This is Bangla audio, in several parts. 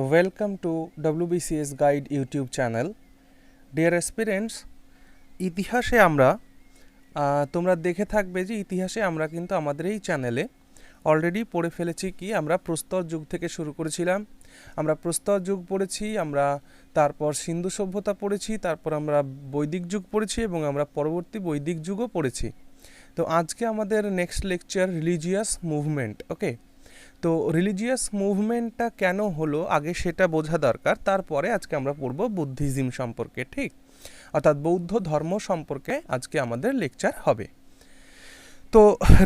Welcome to WBCS Guide YouTube channel. Dear aspirants, ইতিহাসে আমরা তোমরা দেখে থাকবে যে ইতিহাসে আমরা কিন্তু আমাদের এই চ্যানেলে অলরেডি পড়ে ফেলেছি কি আমরা প্রস্তর যুগ থেকে শুরু করেছিলাম। আমরা প্রস্তর যুগ পড়েছি, আমরা তারপর সিন্ধু সভ্যতা পড়েছি, তারপর আমরা বৈদিক যুগ পড়েছি এবং আমরা পরবর্তী বৈদিক যুগও পড়েছি। তো আজকে আমাদের নেক্সট লেকচার রিলিজিয়াস মুভমেন্ট। ওকে, তো রিলিজিয়াস মুভমেন্টটা কেন হলো আগে সেটা বোঝা দরকার, তারপরে আজকে আমরা পড়ব বুদ্ধিজম সম্পর্কে, ঠিক, অর্থাৎ বৌদ্ধ ধর্ম সম্পর্কে আজকে আমাদের লেকচার হবে। তো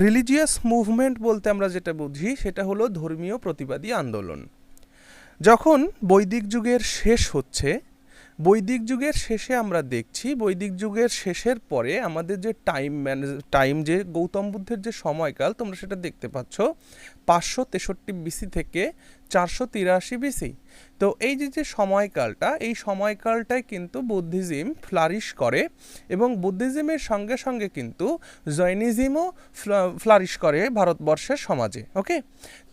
রিলিজিয়াস মুভমেন্ট বলতে আমরা যেটা বুঝি সেটা হলো ধর্মীয় প্রতিবাদী আন্দোলন। যখন বৈদিক যুগের শেষ হচ্ছে, বৈদিক যুগের শেষে আমরা দেখছি বৈদিক যুগের শেষের পরে আমাদের যে টাইম যে গৌতম বুদ্ধের যে সময়কাল তোমরা সেটা দেখতে পাচ্ছ 563 বিসি থেকে 483 বিসি। তো এই যে সময়কালটা, এই সময়কালটায় কিন্তু বুদ্ধিজম ফ্লারিশ করে এবং বুদ্ধিজমের সঙ্গে সঙ্গে কিন্তু জৈনিজমও ফ্লারিশ করে ভারতবর্ষের সমাজে। ওকে,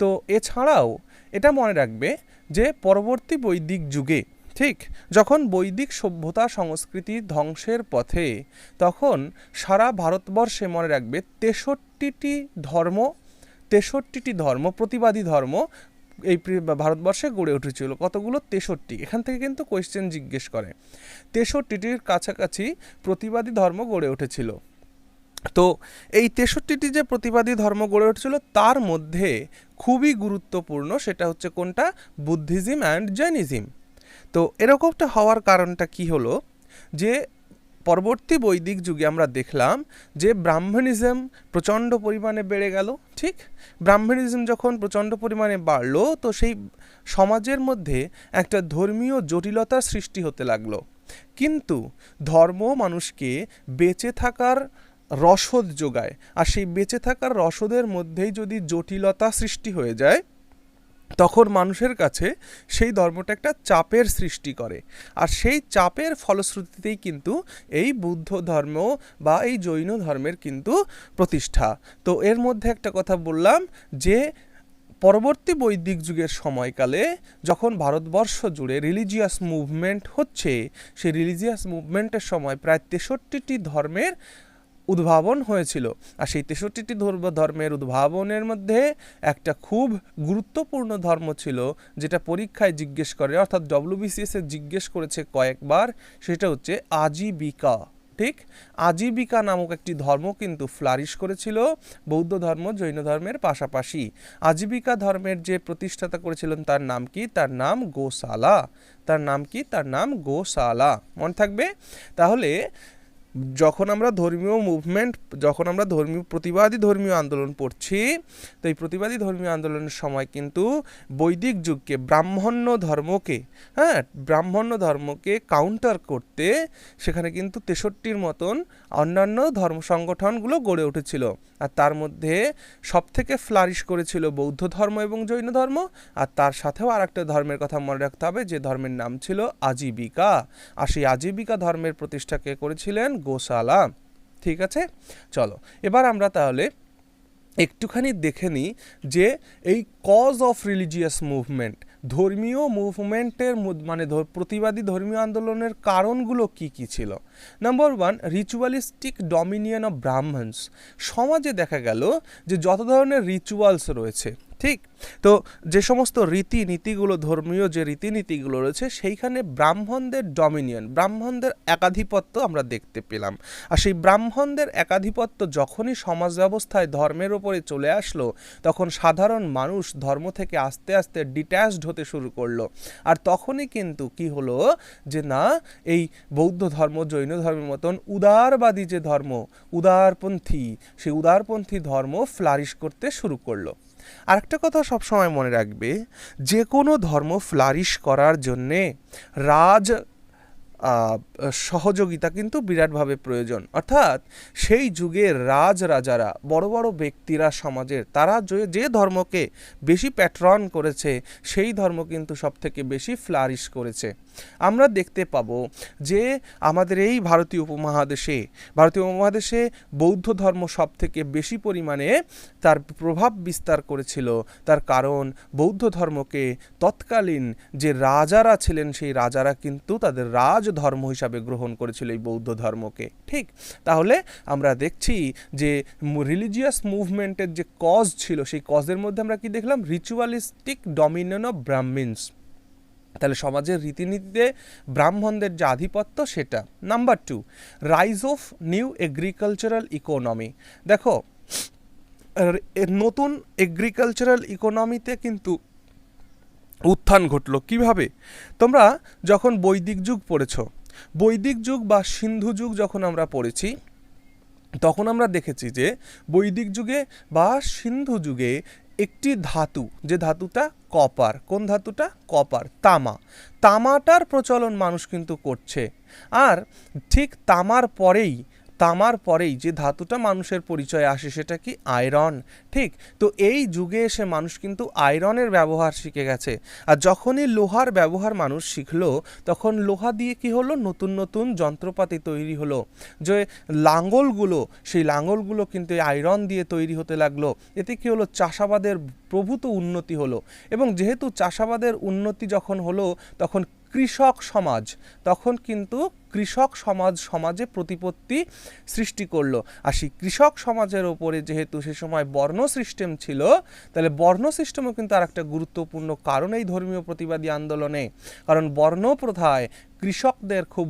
তো এছাড়াও এটা মনে রাখবে যে পরবর্তী বৈদিক যুগে, ঠিক, যখন বৈদিক সভ্যতা সংস্কৃতি ধ্বংসের পথে, তখন সারা ভারতবর্ষে মনে রাখবে 63টি ধর্ম প্রতিবাদী ধর্ম এই ভারতবর্ষে গড়ে উঠেছিল। কতগুলো? 63। এখান থেকে কিন্তু কোয়েশ্চেন জিজ্ঞেস করে। 63টির কাছাকাছি প্রতিবাদী ধর্ম গড়ে উঠেছিল। তো এই 63টি যে প্রতিবাদী ধর্ম গড়ে উঠেছিল তার মধ্যে খুবই গুরুত্বপূর্ণ সেটা হচ্ছে কোনটা? Buddhism and Jainism. তো এরকমটা হওয়ার কারণটা কি হলো যে পরবর্তী বৈদিক যুগে আমরা দেখলাম যে ব্রাহ্মণিজম প্রচণ্ড পরিমাণে বেড়ে গেল। ঠিক, ব্রাহ্মণিজম যখন প্রচণ্ড পরিমাণে বাড়লো তো সেই সমাজের মধ্যে একটা ধর্মীয় জটিলতার সৃষ্টি হতে লাগলো। কিন্তু ধর্ম মানুষকে বেঁচে থাকার রসদ যোগায়, আর সেই বেঁচে থাকার রসদের মধ্যেই যদি জটিলতা সৃষ্টি হয়ে যায় তখন মানুষের কাছে সেই ধর্মটা একটা চাপের সৃষ্টি করে, আর সেই চাপের ফলশ্রুতিতেই কিন্তু এই বৌদ্ধ ধর্ম বা এই জৈন ধর্মের কিন্তু প্রতিষ্ঠা। তো এর মধ্যে একটা কথা বললাম যে পরবর্তী বৈদিক যুগের সময়কালে যখন ভারতবর্ষ জুড়ে রিলিজিয়াস মুভমেন্ট হচ্ছে, সেই রিলিজিয়াস মুভমেন্টের সময় প্রায় 63টি ধর্মের উদ্ভাবন হয়েছিল। আর সেই 63টি ধর্মের উদ্ভাবনের মধ্যে একটা খুব গুরুত্বপূর্ণ ধর্ম ছিল যেটা পরীক্ষায় জিজ্ঞেস করে, অর্থাৎ WBCS জিজ্ঞেস করেছে কয়েকবার, সেটা হচ্ছে আজীবিকা। ঠিক, আজীবিকা নামক একটি ধর্ম কিন্তু ফ্লারিশ করেছিল বৌদ্ধ ধর্ম জৈন ধর্মের পাশাপাশি। আজীবিকা ধর্মের যে প্রতিষ্ঠাতা করেছিলেন তার নাম কি? তার নাম গোশালা। তার নাম কি? তার নাম গোশালা। মনে থাকবে। তাহলে যখন আমরা ধর্মীয় মুভমেন্ট, যখন আমরা প্রতিবাদী ধর্মীয় আন্দোলন পড়ছি, তো এই প্রতিবাদী ধর্মীয় আন্দোলনের সময় কিন্তু বৈদিক যুগকে ব্রাহ্মণ্য ধর্মকে কাউন্টার করতে সেখানে কিন্তু 63টির মতন অন্যান্য ধর্ম সংগঠনগুলো গড়ে উঠেছিল। আর তার মধ্যে সবথেকে ফ্লারিশ করেছিল বৌদ্ধ ধর্ম এবং জৈন ধর্ম, আর তার সাথেও আর একটা ধর্মের কথা মনে রাখতে হবে যে ধর্মের নাম ছিল আজীবিকা। আর সেই আজীবিকা ধর্মের প্রতিষ্ঠাকে করেছিলেন গোশালা। ঠিক আছে, চলো এবার আমরা তাহলে একটুখানি দেখে নিই যে এই কজ অফ রিলিজিয়াস মুভমেন্ট, ধর্মীয় মুভমেন্টের মানে প্রতিবাদী ধর্মীয় আন্দোলনের কারণগুলো কি কি ছিল। Number 1, ritualistic dominion of Brahmans. সমাজে দেখা গেল যে যত ধরনের রিচুয়ালস রয়েছে, ঠিক, তো যে সমস্ত রীতিনীতিগুলো, ধর্মীয় যে রীতিনীতিগুলো রয়েছে সেইখানে ব্রাহ্মণদের ডমিনিয়ন, ব্রাহ্মণদের একাধিপত্য আমরা দেখতে পেলাম। আর সেই ব্রাহ্মণদের একাধিপত্য যখনই সমাজ ব্যবস্থায় ধর্মের ওপরে চলে আসলো তখন সাধারণ মানুষ ধর্ম থেকে আস্তে আস্তে ডিট্যাচড হতে শুরু করলো। আর তখনই কিন্তু কি হলো যে না, এই বৌদ্ধ ধর্ম জৈন ধর্মের মতন উদারবাদী যে ধর্ম, উদারপন্থী, সেই উদারপন্থী ধর্ম ফ্লারিশ করতে শুরু করলো। আরেকটা কথা সবসময় মনে রাখবে, যে কোনো ধর্ম ফ্লারিশ করার জন্যে সহযোগিতা কিন্তু বিরাটভাবে প্রয়োজন। অর্থাৎ সেই যুগের রাজারা, বড় বড় ব্যক্তিরা সমাজের, তারা যে ধর্মকে বেশি প্যাট্রন করেছে সেই ধর্ম কিন্তু সবথেকে বেশি ফ্লারিশ করেছে। আমরা দেখতে পাবো যে আমাদের এই ভারতীয় উপমহাদেশে বৌদ্ধ ধর্ম সবথেকে বেশি পরিমাণে তার প্রভাব বিস্তার করেছিল। তার কারণ বৌদ্ধ ধর্মকে তৎকালীন যে রাজারা ছিলেন সেই রাজারা কিন্তু তাদের রাজধর্ম হিসাবে গ্রহণ করেছিল এই বৌদ্ধ ধর্মকে। ঠিক, তাহলে আমরা দেখছি যে রিলিজিয়াস মুভমেন্টের যে কজ ছিল সেই কজের মধ্যে আমরা কি দেখলাম? Ritualistic dominion of Brahmins. তাহলে সমাজের রীতিনীতিতে ব্রাহ্মণদের যে আধিপত্য সেটা। Number 2, rise of new agricultural economy. দেখো, নতুন এগ্রিকালচারাল ইকোনমিতে কিন্তু উত্থান ঘটলো কিভাবে? তোমরা যখন বৈদিক যুগ পড়েছ, বৈদিক যুগ বা সিন্ধু যুগ যখন আমরা পড়েছি, তখন আমরা দেখেছি যে বৈদিক যুগে বা সিন্ধু যুগে একটি ধাতু, যে ধাতুটা কপার, কোন ধাতুটা? কপার, তামাটার প্রচলন মানুষ কিন্তু করছে। আর ঠিক তামার পরেই যে ধাতুটা মানুষের পরিচয়ে আসে সেটা কি? আয়রন। ঠিক, তো এই যুগে এসে মানুষ কিন্তু আয়রনের ব্যবহার শিখে গেছে। আর যখনই লোহার ব্যবহার মানুষ শিখলো, তখন লোহা দিয়ে কি হলো? নতুন নতুন যন্ত্রপাতি তৈরি হলো। যে লাঙ্গলগুলো, সেই লাঙ্গলগুলো কিন্তু আয়রন দিয়ে তৈরি হতে লাগলো। এতে কি হলো? চাষাবাদের প্রভূত উন্নতি হলো। এবং যেহেতু চাষাবাদের উন্নতি যখন হলো, তখন কৃষক সমাজে প্রতিপত্তি সৃষ্টি করলো। আর সেই কৃষক সমাজের ওপরে যেহেতু সে সময় বর্ণ সিস্টেম ছিল, তাহলে বর্ণ সিস্টেমও কিন্তু আর একটা গুরুত্বপূর্ণ কারণ এই ধর্মীয় প্রতিবাদী আন্দোলনে। কারণ বর্ণ প্রথায় কৃষকদের খুব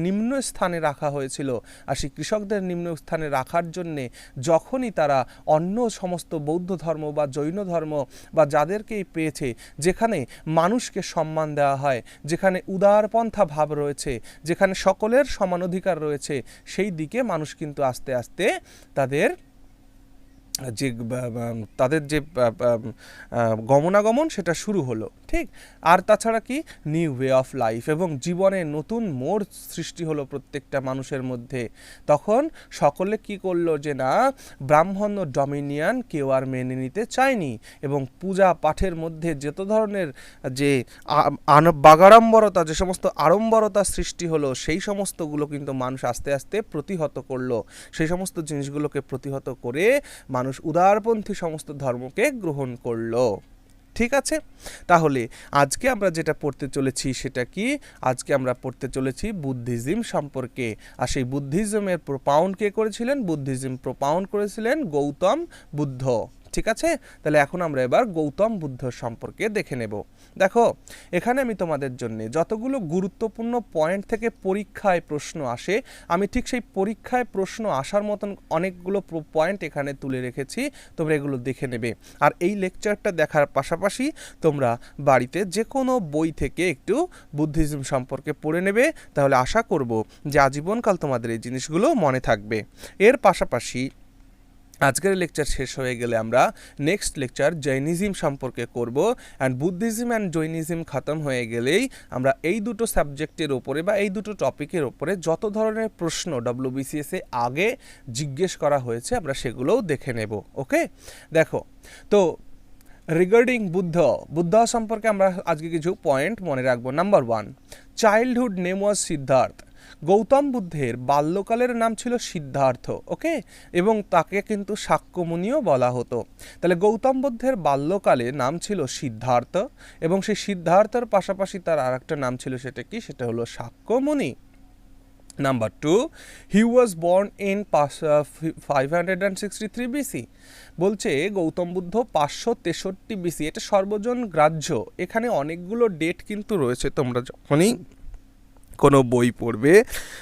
নিম্ন স্থানে রাখা হয়েছিল। আর সেই কৃষকদের নিম্ন স্থানে রাখার জন্যে যখনই তারা অন্য সমস্ত বৌদ্ধ ধর্ম বা জৈন ধর্ম বা যাদেরকেই পেয়েছে, যেখানে মানুষকে সম্মান দেওয়া হয়, যেখানে উদারপন্থা ভাব রয়েছে, যেখানে সকলের সমান অধিকার রয়েছে, সেই দিকে মানুষ কিন্তু আস্তে আস্তে তাদের যে গমনাগমন সেটা শুরু হলো। ঠিক, আর তাছাড়া কি? নিউ ওয়ে অফ লাইফ, এবং জীবনে নতুন মোড় সৃষ্টি হলো প্রত্যেকটা মানুষের মধ্যে। তখন সকলে কি করলো? যে না, ব্রাহ্মণ্য ডমিনিয়ন কেউ আর মেনে নিতে চায়নি, এবং পূজা পাঠের মধ্যে যত ধরনের যে বাগাড়ম্বরতা, যে সমস্ত আড়ম্বরতা সৃষ্টি হলো, সেই সমস্তগুলো কিন্তু মানুষ আস্তে আস্তে প্রতিহত করলো। সেই সমস্ত জিনিসগুলোকে প্রতিহত করে মানুষ উদারপন্থী সমস্ত ধর্মকে গ্রহণ করলো। ঠিক আছে, তাহলে আজকে আমরা যেটা পড়তে চলেছি সেটা কি? আজকে আমরা পড়তে চলেছি বুদ্ধিজম সম্পর্কে। আর সেই বুদ্ধিজমের প্রোপাউন্ড কে করেছিলেন? বুদ্ধিজম প্রোপাউন্ড করেছিলেন গৌতম বুদ্ধ। ঠিক আছে, তাহলে এখন আমরা এবার গৌতম বুদ্ধ সম্পর্কে দেখে নেব। দেখো, এখানে আমি তোমাদের জন্য যতগুলো গুরুত্বপূর্ণ পয়েন্ট থেকে পরীক্ষায় প্রশ্ন আসে, আমি ঠিক সেই পরীক্ষায় প্রশ্ন আসার মতন অনেকগুলো পয়েন্ট এখানে তুলে রেখেছি, তোমরা এগুলো দেখে নেবে। আর এই লেকচারটা দেখার পাশাপাশি তোমরা বাড়িতে যে কোনো বই থেকে একটু বুদ্ধিজম সম্পর্কে পড়ে নেবে, তাহলে আশা করব যে আজীবনকাল তোমাদের এই জিনিসগুলো মনে থাকবে। এর পাশাপাশি আজকের লেকচার শেষ হয়ে গেলে আমরা নেক্সট লেকচার জৈনিজম সম্পর্কে করব। অ্যান্ড বুদ্ধিজম অ্যান্ড জৈনিজম খতম হয়ে গেলেই আমরা এই দুটো সাবজেক্টের ওপরে বা এই দুটো টপিকের ওপরে যত ধরনের প্রশ্ন WBCS-এ আগে জিজ্ঞেস করা হয়েছে আমরা সেগুলোও দেখে নেব। ওকে, দেখো, তো রিগার্ডিং বুদ্ধ সম্পর্কে আমরা আজকে কিছু পয়েন্ট মনে রাখবো। Number 1, childhood name was Siddhartha. Gautam বুদ্ধের বাল্যকালের নাম ছিল সিদ্ধার্থ। ওকে, এবং তাকে কিন্তু শাক্যমুনিও বলা হতো। তাহলে গৌতম বুদ্ধের বাল্যকালে নাম ছিল সিদ্ধার্থ, এবং সেই সিদ্ধার্থের পাশাপাশি তার আর একটা নাম ছিল, সেটা কি? সেটা হলো Shakyamuni. Number 2, he was born in 563 BC। বলছে গৌতম বুদ্ধ 563 BC, এটা সর্বজন গ্রাহ্য। এখানে অনেকগুলো ডেট কিন্তু রয়েছে, তোমরা যখনই কোনো বই পড়বে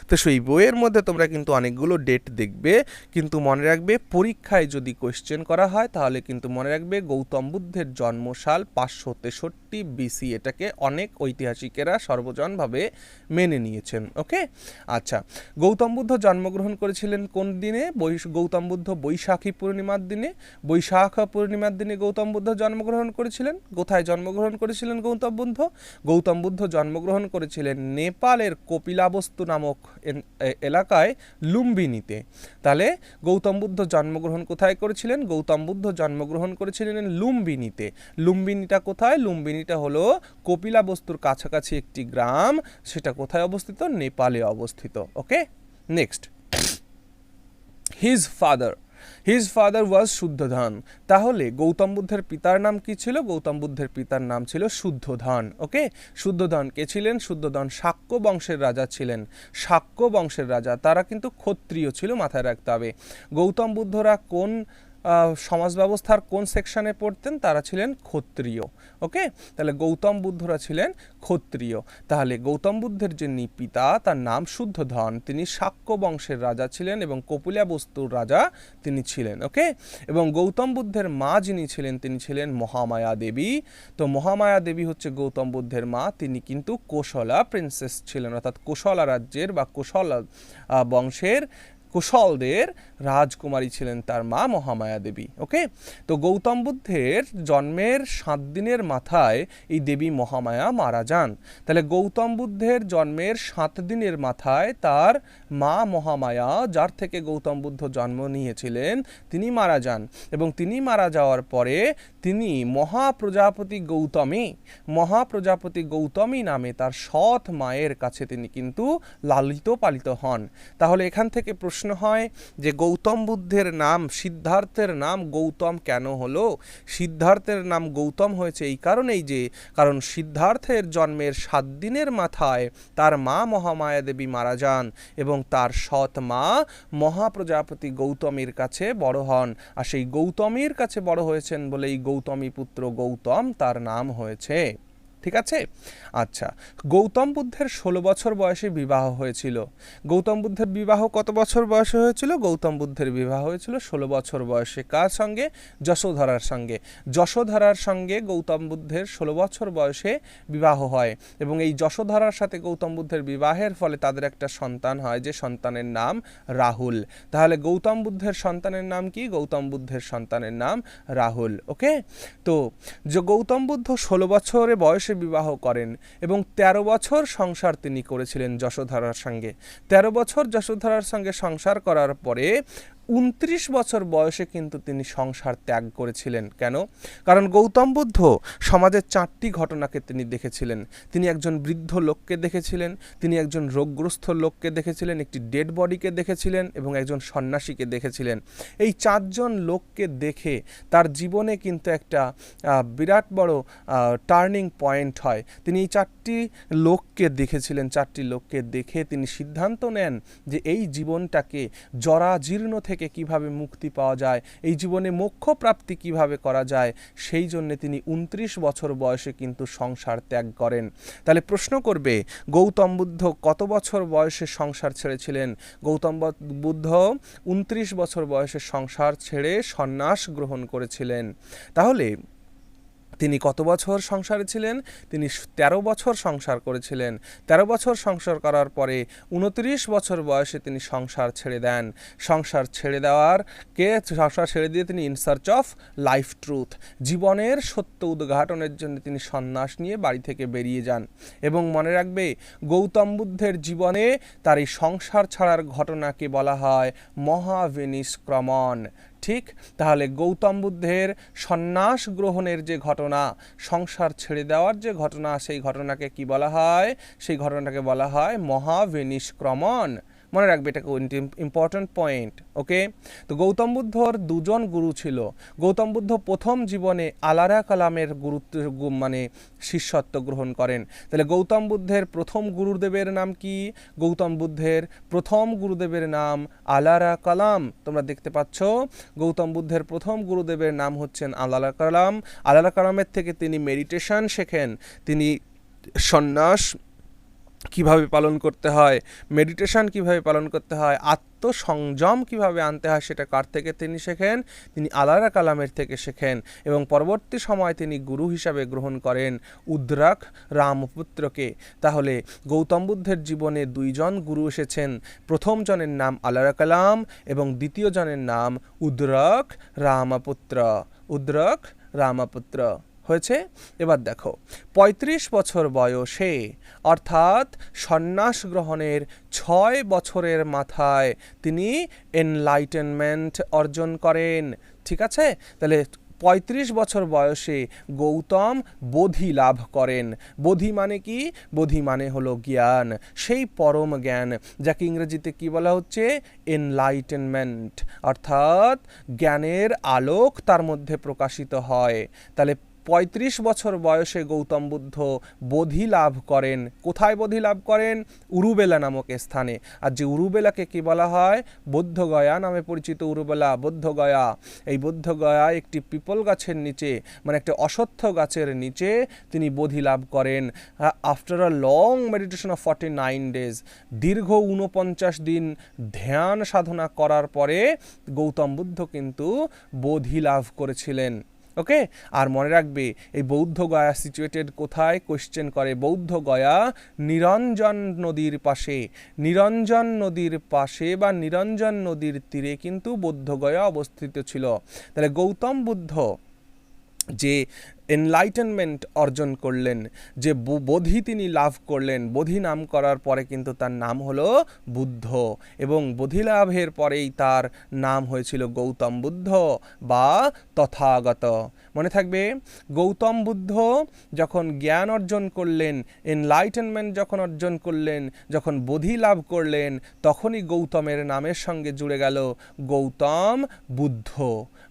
তো সেই বইয়ের মধ্যে তোমরা কিন্তু অনেকগুলো ডেট দেখবে, কিন্তু মনে রাখবে পরীক্ষায় যদি কোয়েশ্চেন করা হয় তাহলে কিন্তু মনে রাখবে গৌতম বুদ্ধের জন্মসাল 563 BC। এটাকে অনেক ঐতিহাসিকেরা সর্বজনভাবে মেনে নিয়েছেন। ওকে, আচ্ছা, গৌতম বুদ্ধ জন্মগ্রহণ করেছিলেন কোন দিনে? গৌতম বুদ্ধ বৈশাখী পূর্ণিমার দিনে। বৈশাখ পূর্ণিমার দিনে গৌতম বুদ্ধ জন্মগ্রহণ করেছিলেন। কোথায় জন্মগ্রহণ করেছিলেন গৌতম বুদ্ধ? গৌতম বুদ্ধ জন্মগ্রহণ করেছিলেন নেপাল নেপালের কপিলাবস্তু নামক এলাকায় লুম্বিনীতে। তাহলে গৌতম বুদ্ধ জন্মগ্রহণ কোথায় করেছিলেন? গৌতম বুদ্ধ জন্মগ্রহণ করেছিলেন লুম্বিনীতে। লুম্বিনীটা কোথায়? লুম্বিনীটা হলো কপিলাবস্তুর কাছাকাছি একটি গ্রাম, সেটা কোথায় অবস্থিত? নেপালে অবস্থিত। Okay, next, his father was Shuddhodana. তাহলে গৌতম বুদ্ধের পিতার নাম কি ছিল? গৌতম বুদ্ধের পিতার নাম ছিল শুদ্ধোধন। ওকে, শুদ্ধোধন কে ছিলেন? শুদ্ধোধন শাক্য বংশের রাজা ছিলেন। শাক্য বংশের রাজা, তারা কিন্তু ক্ষত্রিয় ছিল, মাথায় রাখতে হবে। গৌতম বুদ্ধরা কোন সমাজ ব্যবস্থার কোন সেকশনে পড়তেন? তারা ছিলেন ক্ষত্রিয়। ওকে, তাহলে গৌতম বুদ্ধরা ছিলেন ক্ষত্রিয়। তাহলে গৌতম বুদ্ধের যিনি পিতা তার নাম শুদ্ধোধন, তিনি শাক্য বংশের রাজা ছিলেন এবং কপিলাবস্তুর রাজা তিনি ছিলেন। ওকে, এবং গৌতম বুদ্ধের মা যিনি ছিলেন তিনি ছিলেন মহামায়া দেবী। তো মহামায়া দেবী হচ্ছে গৌতম বুদ্ধের মা, তিনি কিন্তু কোশলা প্রিন্সেস ছিলেন, অর্থাৎ কোশলা রাজ্যের বা কোশলা বংশের কুশলদের রাজকুমারী ছিলেন তার মা মহামায়া দেবী। ওকে, তো গৌতম বুদ্ধের জন্মের 7 দিনের মাথায় এই দেবী মহামায়া মারা যান। তাহলে গৌতম বুদ্ধের জন্মের 7 দিনের মাথায় তার মা মহামায়া, যার থেকে গৌতম বুদ্ধ জন্ম নিয়েছিলেন, তিনি মারা যান। এবং তিনি মারা যাওয়ার পরে তিনি মহাপ্রজাপতি গৌতমী নামে তার সৎ মায়ের কাছে তিনি কিন্তু লালিত পালিত হন। তাহলে এখান থেকে প্রশ্ন হয় যে গৌতম বুদ্ধের নাম, সিদ্ধার্থের নাম গৌতম কেন হলো? সিদ্ধার্থের নাম গৌতম হয়েছে এই কারণেই যে, কারণ সিদ্ধার্থের জন্মের 7 দিনের মাথায় তার মা মহামায়া দেবী মারা যান এবং তার সৎ মা মহাপ্রজাপতি গৌতমীর কাছে বড় হন। আর সেই গৌতমীর কাছে বড় হয়েছেন বলেই গৌতমী পুত্র গৌতম তার নাম হয়েছে। ঠিক আছে, আচ্ছা, গৌতম বুদ্ধের 16 বছর বয়সে বিবাহ হয়েছিল। গৌতম বুদ্ধের বিবাহ কত বছর বয়সে হয়েছিল? গৌতম বুদ্ধের বিবাহ হয়েছিল 16 বছর বয়সে। কার সঙ্গে? যশোধরার সঙ্গে। যশোধরার সঙ্গে গৌতম বুদ্ধের 16 বছর বয়সে বিবাহ হয় এবং এই যশোধরার সাথে গৌতম বুদ্ধের বিবাহের ফলে তাদের একটা সন্তান হয়, যে সন্তানের নাম রাহুল। তাহলে গৌতম বুদ্ধের সন্তানের নাম কি? গৌতম বুদ্ধের সন্তানের নাম রাহুল। ওকে, তো যে গৌতম বুদ্ধ 16 বছরে বয়সে বিবাহ করেন এবং 13 বছর সংসার তিনি করেছিলেন যশোধরার সঙ্গে। 13 বছর যশোধরার সঙ্গে সংসার করার পরে 29 বছর বয়সে কিন্তু তিনি সংসার ত্যাগ করেছিলেন। কেন? কারণ গৌতম বুদ্ধ সমাজের 4টি ঘটনাকে তিনি দেখেছিলেন। তিনি একজন বৃদ্ধ লোককে দেখেছিলেন, তিনি একজন রোগগ্রস্ত লোককে দেখেছিলেন, একটি ডেড বডিকে দেখেছিলেন এবং একজন সন্ন্যাসীকে দেখেছিলেন। এই 4 জন লোককে দেখে তার জীবনে কিন্তু একটা বিরাট বড় টার্নিং পয়েন্ট হয়। তিনি এই 4টি লোককে দেখেছিলেন। 4টি লোককে দেখে তিনি সিদ্ধান্ত নেন যে এই জীবনটাকে জরাজীর্ণ থেকে কিভাবে মুক্তি পাওয়া যায়, এই জীবনে মোক্ষ প্রাপ্তি কিভাবে করা যায়, সেই জন্য তিনি 29 বছর বয়সে কিন্তু সংসার ত্যাগ করেন। তাহলে প্রশ্ন করবে গৌতম বুদ্ধ কত বছর বয়সে সংসার ছেড়েছিলেন? গৌতম বুদ্ধ 29 বছর বয়সে সংসার ছেড়ে সন্ন্যাস গ্রহণ করেছিলেন। তাহলে তিনি কত বছর সংসারে ছিলেন? তিনি 13 বছর সংসার করেছিলেন। 13 বছর সংসার করার পরে 29 বছর বয়সে তিনি সংসার ছেড়ে দেন। সংসার ছেড়ে দিয়ে তিনি in search of life truth, জীবনের সত্য উদ্ঘাটনের জন্য তিনি সন্ন্যাস নিয়ে বাড়ি থেকে বেরিয়ে যান। এবং মনে রাখবে, গৌতম বুদ্ধের জীবনে তার এই সংসার ছাড়ার ঘটনাকে বলা হয় মহাবিনিষ্ক্রমণ। ঠিক, তাহলে গৌতম বুদ্ধের সন্ন্যাস গ্রহণের যে ঘটনা, সংসার ছেড়ে দেওয়ার যে ঘটনা, সেই ঘটনাকে কি বলা হয়? সেই ঘটনাকে বলা হয় মহাবিনিষ্ক্রমণ। মনে রাখবে, এটা ইম্পর্টেন্ট পয়েন্ট। ওকে, তো গৌতম বুদ্ধর 2 জন গুরু ছিল। গৌতম বুদ্ধ প্রথম জীবনে আলারা কালামের শিষ্যত্ব গ্রহণ করেন। তাহলে গৌতম বুদ্ধের প্রথম গুরুদেবের নাম কি? গৌতম বুদ্ধের প্রথম গুরুদেবের নাম আলারা কালাম। তোমরা দেখতে পাচ্ছ, গৌতম বুদ্ধের প্রথম গুরুদেবের নাম হচ্ছেন আলারা কালাম। আলারা কালামের থেকে তিনি মেডিটেশন শেখেন, তিনি সন্ন্যাস কিভাবে পালন করতে হয়, মেডিটেশন কিভাবে পালন করতে হয়, আত্মসংযম কিভাবে আনতে হয়, সেটা কার থেকে তিনি শেখেন? তিনি আলারা কালামের থেকে শেখেন। এবং পরবর্তী সময় তিনি গুরু হিসাবে গ্রহণ করেন উদ্রাক রামপুত্রকে। তাহলে গৌতম বুদ্ধের জীবনে 2 জন গুরু এসেছেন। প্রথম জনের নাম আলারা কালাম এবং দ্বিতীয় জনের নাম উদ্রাক রামপুত্র। হয়েছে। এবার দেখো ৩৫ বছর বয়সে অর্থাৎ সন্ন্যাস গ্রহণের ৬ বছরের মাথায় তিনি এনলাইটেনমেন্ট অর্জন করেন। ঠিক আছে, তাহলে ৩৫ বছর বয়সে গৌতম বোধি লাভ করেন। বোধি মানে কি? বোধি মানে হলো জ্ঞান, সেই পরম জ্ঞান যাকে ইংরেজিতে কি বলা হচ্ছে? এনলাইটেনমেন্ট, অর্থাৎ জ্ঞানের আলোক তার মধ্যে প্রকাশিত হয়। তাহলে ৩৫ বছর বয়সে গৌতম বুদ্ধ বোধি লাভ করেন। কোথায় বোধি লাভ করেন? উরুবেলা নামক স্থানে। আর যে উরুবেলাকে কি বলা হয়? বৌদ্ধগয়া নামে পরিচিত উরুবেলা, বৌদ্ধগয়া। এই বৌদ্ধগয়া একটি পিপল গাছের নিচে, মানে একটা অশ্বত্থ গাছের নিচে তিনি বোধি লাভ করেন। After a long meditation of 49 days, দীর্ঘ 49 দিন ধ্যান সাধনা করার পরে গৌতম বুদ্ধ কিন্তু বোধি লাভ করেছিলেন। ওকে, আর মনে রাখবে এই বৌদ্ধ গয়া সিচুয়েটেড কোথায়? কোয়েশ্চেন করে। বৌদ্ধ গয়া নিরঞ্জন নদীর পাশে, নিরঞ্জন নদীর পাশে বা নিরঞ্জন নদীর তীরে কিন্তু বৌদ্ধ গয়া অবস্থিত ছিল। তাহলে গৌতম বুদ্ধ যে এনলাইটেনমেন্ট অর্জন করলেন, যে বোধি তিনি লাভ করলেন, বোধি নাম করার পরে কিন্তু তার নাম হলো বুদ্ধ, এবং বোধি লাভের পরেই তার নাম হয়েছিল গৌতম বুদ্ধ বা তথাগত। মনে থাকবে, গৌতম বুদ্ধ যখন জ্ঞান অর্জন করলেন, এনলাইটেনমেন্ট যখন অর্জন করলেন, যখন বোধি লাভ করলেন, তখনই গৌতমের নামের সঙ্গে জুড়ে গেল গৌতম বুদ্ধ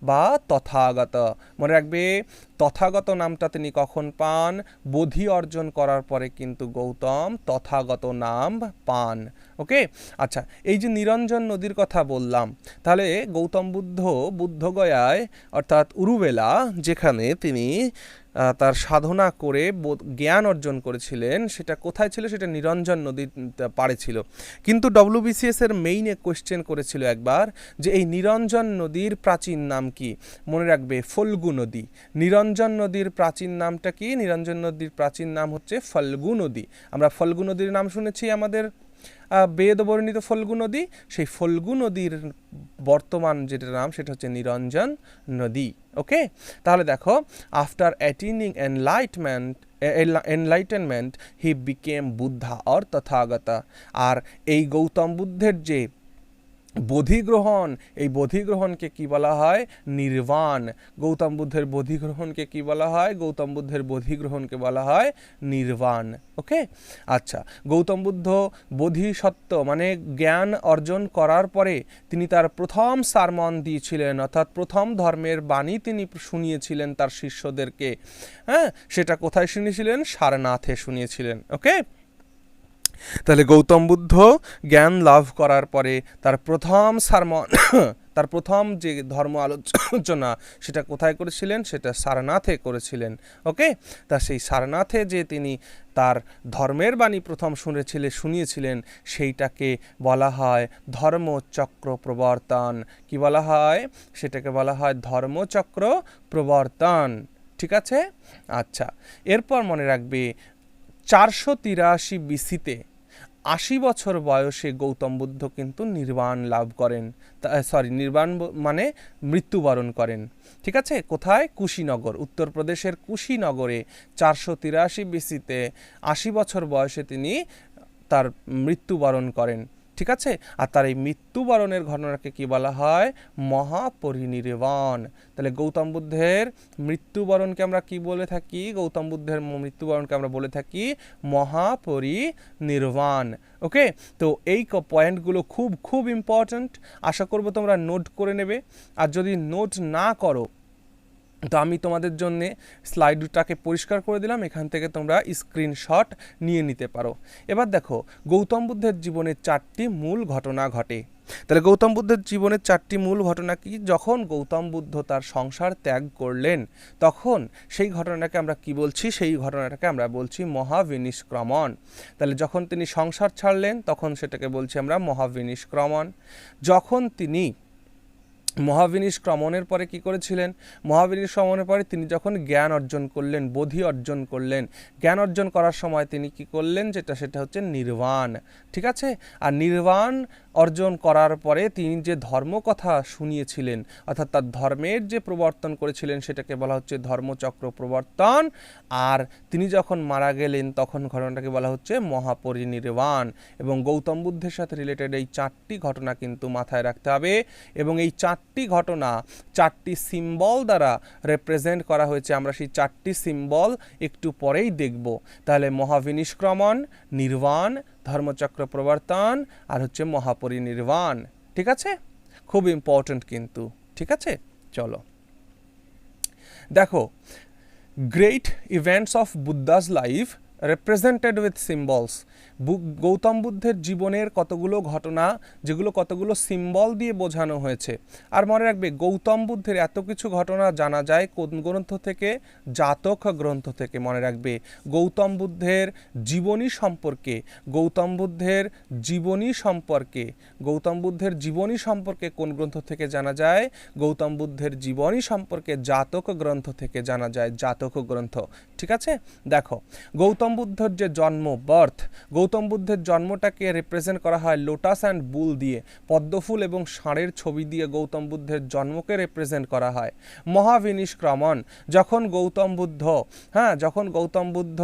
বা তথাগত। মনে রাখবে, তথাগত নামটা তিনি কখন পান? বোধি অর্জন করার পরে কিন্তু গৌতম তথাগত নাম পান। ওকে, আচ্ছা, এই যে নিরঞ্জন নদীর কথা বললাম, তাহলে গৌতম বুদ্ধ বুদ্ধগয়ায় অর্থাৎ উরুবেলা, যেখানে তিনি তার সাধনা করে জ্ঞান অর্জন করেছিলেন, সেটা কোথায় ছিল? সেটা নিরঞ্জন নদীর পাড়ে ছিল। কিন্তু ডব্লিউবিসিএস এর মেইনে কোয়েশ্চেন করেছিল একবার যে এই নিরঞ্জন নদীর প্রাচীন নাম কি? মনে রাখবে, ফল্গু নদী। নিরঞ্জন নদীর প্রাচীন নামটা কি? নিরঞ্জন নদীর প্রাচীন নাম হচ্ছে ফল্গু নদী। আমরা ফল্গু নদীর নাম শুনেছি আমাদের বেদ বর্ণিত ফল্গু নদী। সেই ফল্গু নদীর বর্তমান যেটা নাম সেটা হচ্ছে নিরঞ্জন নদী। ওকে, তাহলে দেখো, after attaining enlightenment he became Buddha or Tathagata. আর এই গৌতম বুদ্ধের যে বোধিগ্রহণ, এই বোধিগ্রহণকে কি বলা হয়? নির্বাণ। গৌতম বুদ্ধের বোধিগ্রহণকে কি বলা হয়? গৌতম বুদ্ধের বোধিগ্রহণকে বলা হয় নির্বাণ। ওকে, আচ্ছা, গৌতম বুদ্ধ বোধিসত্ত্ব মানে জ্ঞান অর্জন করার পরে তিনি তার প্রথম সারমন দিয়েছিলেন, অর্থাৎ প্রথম ধর্মের বাণী তিনি শুনিয়েছিলেন তার শিষ্যদেরকে। হ্যাঁ, সেটা কোথায় শুনিয়েছিলেন? সারনাথে শুনিয়েছিলেন। ওকে, তাহলে গৌতম বুদ্ধ জ্ঞান লাভ করার পরে তার প্রথম সারমন তার প্রথম যে ধর্ম আলোচনা সেটা কোথায় করেছিলেন? সেটা সারনাথে করেছিলেন। ওকে, তা সেই সারনাথে যে তিনি তার ধর্মের বাণী প্রথম শুনিয়েছিলেন, সেইটাকে বলা হয় ধর্মচক্র প্রবর্তন। কি বলা হয়? সেটাকে বলা হয় ধর্মচক্র প্রবর্তন। ঠিক আছে, আচ্ছা, এরপর মনে রাখবে 483 বিসিতে 80 বছর বয়সে গৌতম বুদ্ধ কিন্তু নির্বাণ লাভ করেন। নির্বাণ মানে মৃত্যুবরণ করেন। ঠিক আছে, কোথায়? কুশীনগর, উত্তরপ্রদেশের কুশীনগরে 483 বিসিতে 80 বছর বয়সে তিনি তার মৃত্যুবরণ করেন। ঠিক আছে, আর তার এই মৃত্যুবরণের ঘটনাকে কি বলা হয়? মহাপরিনির্বাণ। তাহলে গৌতম বুদ্ধের মৃত্যুবরণকে আমরা কি বলে থাকি? গৌতম বুদ্ধের মৃত্যুবরণকে আমরা বলে থাকি মহাপরিনির্বাণ। ওকে, তো এই পয়েন্টগুলো খুব খুব ইম্পর্ট্যান্ট। আশা করব তোমরা নোট করে নেবে, আর যদি নোট না করো তো আমি তোমাদের জন্যে স্লাইডটাকে পরিষ্কার করে দিলাম, এখান থেকে তোমরা স্ক্রিনশট নিয়ে নিতে পারো। এবার দেখো, গৌতম বুদ্ধের জীবনে 4টি মূল ঘটনা ঘটে। তাহলে গৌতম বুদ্ধের জীবনের 4টি মূল ঘটনা কি? যখন গৌতম বুদ্ধ তার সংসার ত্যাগ করলেন, তখন সেই ঘটনাটাকে আমরা কি বলছি? সেই ঘটনাটাকে আমরা বলছি মহাবিনিষ্ক্রমণ। তাহলে যখন তিনি সংসার ছাড়লেন, তখন সেটাকে বলছি আমরা মহাবিনিষ্ক্রমণ। যখন তিনি মহাবিনিষ্ক্রমণের পরে কি করেছিলেন? মহাবিনিষ্ক্রমণের পরে তিনি যখন জ্ঞান অর্জন করলেন, বোধি অর্জন করলেন, জ্ঞান অর্জন করার সময় তিনি কি করলেন, সেটা হচ্ছে নির্বাণ। ঠিক আছে? আর নির্বাণ অর্জন করার পরে তিনি যে ধর্ম কথা শুনিয়েছিলেন, অর্থাৎ তার ধর্মের যে প্রবর্তন করেছিলেন, সেটাকে বলা হচ্ছে ধর্মচক্র প্রবর্তন। আর তিনি যখন মারা গেলেন তখন ঘটনাটাকে বলা হচ্ছে মহাপরিনির্বাণ। এবং গৌতম বুদ্ধের সাথে রিলেটেড এই 4টি ঘটনা কিন্তু মাথায় রাখতে হবে। এবং এই 4টি ঘটনা 4টি সিম্বল দ্বারা রিপ্রেজেন্ট করা হয়েছে। আমরা সেই 4টি সিম্বল একটু পরেই দেখব। তাহলে মহাবিনিষ্ক্রমণ, নির্বাণ, ধর্মচক্র প্রবর্তন আর হচ্ছে মহাপরিনির্বাণ। ঠিক আছে? খুব ইম্পর্টেন্ট কিন্তু। ঠিক আছে? চলো দেখো, great events of Buddha's life represented with symbols. Gautam বুদ্ধের জীবনের কতগুলো ঘটনা যেগুলো কতগুলো সিম্বল দিয়ে বোঝানো হয়েছে। আর মনে রাখবে, গৌতম বুদ্ধের এত কিছু ঘটনা জানা যায় কোন গ্রন্থ থেকে? জাতক গ্রন্থ থেকে। মনে রাখবে, গৌতম বুদ্ধের জীবনী সম্পর্কে, গৌতম বুদ্ধের জীবনী সম্পর্কে, গৌতম বুদ্ধের জীবনী সম্পর্কে কোন গ্রন্থ থেকে জানা যায়? গৌতম বুদ্ধের জীবনী সম্পর্কে জাতক গ্রন্থ থেকে জানা যায়, জাতক গ্রন্থ। ঠিক আছে? দেখো, গৌতম বুদ্ধের যে জন্ম, বার্থ, গৌতম বুদ্ধের জন্মটাকে রিপ্রেজেন্ট করা হয় লোটাস অ্যান্ড বুল দিয়ে, পদ্মফুল এবং ষাঁড়ের ছবি দিয়ে গৌতম বুদ্ধের জন্মকে রিপ্রেজেন্ট করা হয়। মহাবিনিষ্ক্রমণ, যখন গৌতম বুদ্ধ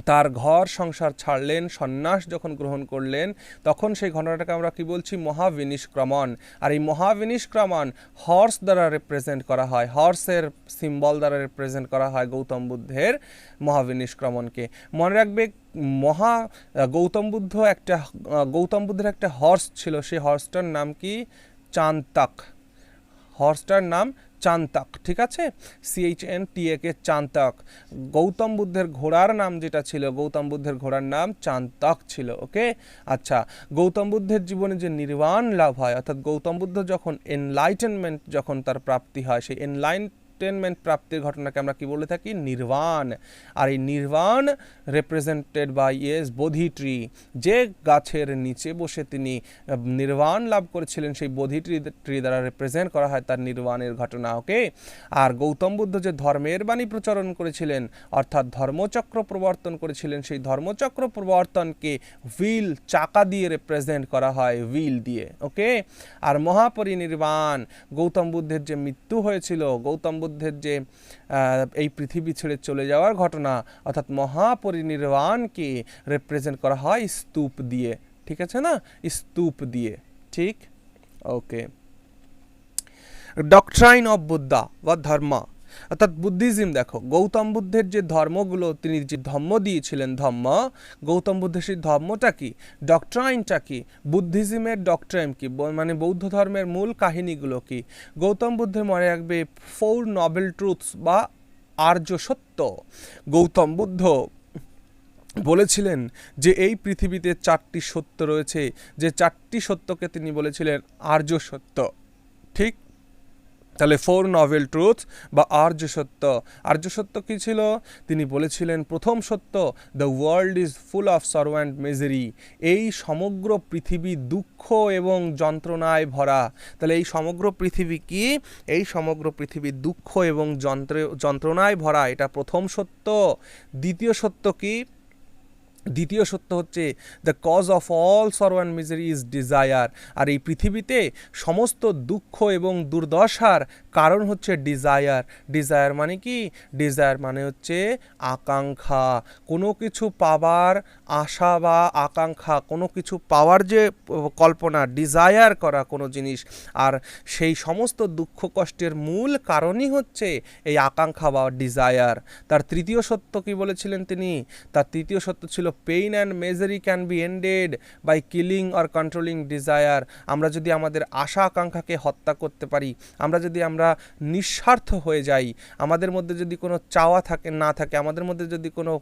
তার ঘর সংসার ছাড়লেন, সন্ন্যাস যখন গ্রহণ করলেন, তখন সেই ঘটনাটাকে আমরা কি বলছি? মহাবিনিষ্ক্রমণ। আর এই মহাবিনিষ্ক্রমণ হর্স দ্বারা রিপ্রেজেন্ট করা হয়, হর্সের সিম্বল দ্বারা রিপ্রেজেন্ট করা হয় গৌতম বুদ্ধের মহাবিনিষ্ক্রমণকে। মনে রাখবে, গৌতম বুদ্ধের একটা হর্স ছিল, সেই হর্সটার নাম কি? চান্তক। হর্সটার নাম চান্তক। ঠিক আছে? CHNTAK, চান্তক। গৌতম বুদ্ধের ঘোড়ার নাম যেটা ছিল, গৌতম বুদ্ধের ঘোড়ার নাম চান্তক ছিল। ওকে? আচ্ছা, গৌতম বুদ্ধের জীবনে যে নির্বাণ লাভ হয়, অর্থাৎ গৌতম বুদ্ধ যখন এনলাইটেনমেন্ট যখন তার প্রাপ্তি হয়, সেই এনলাইটেনমেন্ট প্রাপ্তির ঘটনাকে আমরা কি বলে থাকি? নির্বাণ। আর এই নির্বাণ রিপ্রেজেন্টেড বাই বোধি ট্রি। যে গাছের নিচে বসে তিনি নির্বাণ লাভ করেছিলেন, সেই বোধি ট্রি দ্বারা রিপ্রেজেন্ট করা হয় তার নির্বাণের ঘটনা। ওকে? আর গৌতম বুদ্ধ যে ধর্মের বাণী প্রচারণ করেছিলেন, অর্থাৎ ধর্মচক্র প্রবর্তন করেছিলেন, সেই ধর্মচক্র প্রবর্তনকে হুইল, চাকা দিয়ে রিপ্রেজেন্ট করা হয়, হুইল দিয়ে। ওকে? আর মহাপরিনির্বাণ, গৌতম বুদ্ধের যে মৃত্যু হয়েছিল, গৌতম বুদ্ধের যে এই পৃথিবী ছেড়ে চলে যাওয়ার ঘটনা, অর্থাৎ মহাপরিনির্বাণকে রিপ্রেজেন্ট করা হয় স্তূপ দিয়ে। ঠিক আছে না? স্তূপ দিয়ে। ঠিক? ওকে। ডক্ট্রাইন অফ বুদ্ধা বা ধর্ম, অর্থাৎ বুদ্ধিজম। দেখো, গৌতম বুদ্ধের যে ধর্মগুলো, তিনি যে ধর্ম দিয়েছিলেন, ধর্ম, গৌতম বুদ্ধের সেই ধর্মটা কি? ডক্ট্রাইনটা কি? বুদ্ধিজমের ডক্ট্রাইন কি? মানে বৌদ্ধ ধর্মের মূল কাহিনীগুলো কি? গৌতম বুদ্ধের মনে রাখবে 4 নোবেল ট্রুথস বা আর্য সত্য। গৌতম বুদ্ধ বলেছিলেন যে এই পৃথিবীতে 4টি সত্য রয়েছে, যে 4টি সত্যকে তিনি বলেছিলেন আর্য সত্য। ঠিক? তাহলে 4 নোবেল ট্রুথ বা আর্য সত্য। আর্য সত্য কী ছিল? তিনি বলেছিলেন, প্রথম সত্য, the world is full of sorrow and misery. এই সমগ্র পৃথিবী দুঃখ এবং যন্ত্রণায় ভরা। তাহলে এই সমগ্র পৃথিবী কি? এই সমগ্র পৃথিবী দুঃখ এবং যন্ত্রণায় ভরা, এটা প্রথম সত্য। দ্বিতীয় সত্য কি? দ্বিতীয় সত্য হচ্ছে the cause of all sorrow and misery is desire. আর এই পৃথিবীতে সমস্ত দুঃখ এবং দুর্দশার কারণ হচ্ছে ডিজায়ার। ডিজায়ার মানে কি? ডিজায়ার মানে হচ্ছে আকাঙ্ক্ষা, কোনো কিছু পাওয়ার আশা বা আকাঙ্ক্ষা, কোনো কিছু পাওয়ার যে কল্পনা, ডিজায়ার করা কোনো জিনিস। আর সেই সমস্ত দুঃখ কষ্টের মূল কারণই হচ্ছে এই আকাঙ্ক্ষা বা ডিজায়ার। তার তৃতীয় সত্য কি বলেছিলেন তিনি? তার তৃতীয় সত্য ছিল pain and misery can be ended by killing or controlling desire. আমরা যদি আমাদের আশা আকাঙ্ক্ষাকে হত্যা করতে পারি, আমরা নিঃস্বার্থ হয়ে যাই, আমাদের মধ্যে যদি কোনো চাওয়া না থাকে, আমাদের মধ্যে যদি কোনো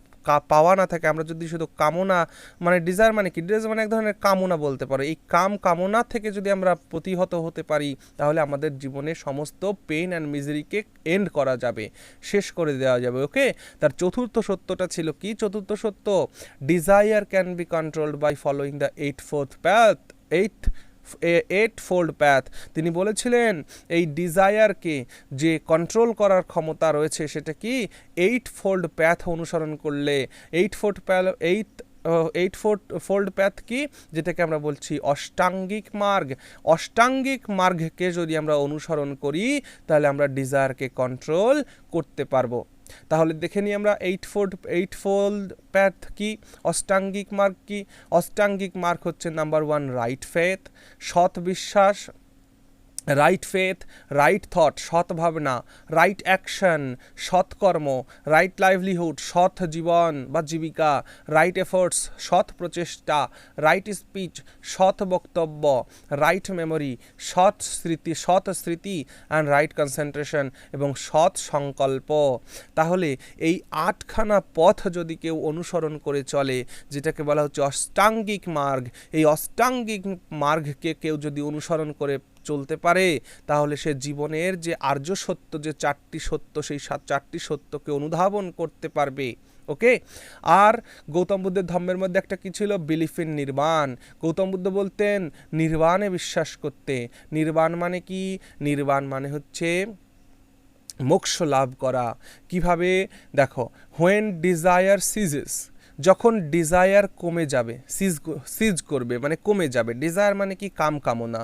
পাওয়া না থাকে, আমরা যদি শুধু কামনা, মানে ডিজায়ার মানে কি? ডিজায়ার মানে এক ধরনের কামনা বলতে পারো। এই কামনা থেকে যদি আমরা প্রতিহত হতে পারি, তাহলে আমাদের জীবনের সমস্ত পেইন অ্যান্ড মিজারিকে এন্ড করা যাবে, শেষ করে দেওয়া যাবে। ওকে? তার চতুর্থ সত্যটা ছিল কি? চতুর্থ সত্য, desire can be controlled by following the eight eightfold প্যাথ। তিনি বলেছিলেন এই ডিজায়ারকে যে কন্ট্রোল করার ক্ষমতা রয়েছে সেটা কি এইট ফোল্ড প্যাথ অনুসরণ করলে। এইট ফোল্ড প্যাথ কি, যেটাকে আমরা বলছি অষ্টাঙ্গিক মার্গ। অষ্টাঙ্গিক মার্গকে যদি আমরা অনুসরণ করি তাহলে আমরা ডিজায়ারকে কন্ট্রোল করতে পারবো। তাহলে দেখে নিই আমরা এইট ফোল্ড প্যাথ কি, অষ্টাঙ্গিক মার্গ কি। অষ্টাঙ্গিক মার্গ হচ্ছে নাম্বার 1 রাইট ফেথ, সৎ বিশ্বাস, রাইট ফেথ, রাইট থট, সৎ ভাবনা, রাইট অ্যাকশন, সৎকর্ম, রাইট লাইভলিহুড, সৎ জীবন বা জীবিকা, রাইট এফোর্টস, সৎ প্রচেষ্টা, রাইট স্পিচ, সৎ বক্তব্য, রাইট মেমোরি, সৎ স্মৃতি অ্যান্ড রাইট কনসেন্ট্রেশন এবং সৎ সংকল্প। তাহলে এই 8খানা পথ যদি কেউ অনুসরণ করে চলে, যেটাকে বলা হচ্ছে অষ্টাঙ্গিক মার্গ, এই অষ্টাঙ্গিক মার্গকে কেউ যদি অনুসরণ করে চলতে পারে তাহলে সে জীবনের যে আর্য সত্য, যে 4টি সত্য, সেই 4টি সত্যকে অনুধাবন করতে পারবে। ওকে। আর গৌতম বুদ্ধের ধর্মের মধ্যে একটা কি ছিল, বিলিফ ইন নির্বাণ। গৌতম বুদ্ধ বলতেন নির্বাণে বিশ্বাস করতে। নির্বাণ মানে কি, নির্বাণ মানে হচ্ছে মোক্ষ লাভ করা। কিভাবে, দেখো, হোয়েন ডিজায়ার সিজেস, যখন ডিজায়ার কমে যাবে, সিজ করবে মানে কমে যাবে, ডিজায়ার মানে কি কামনা,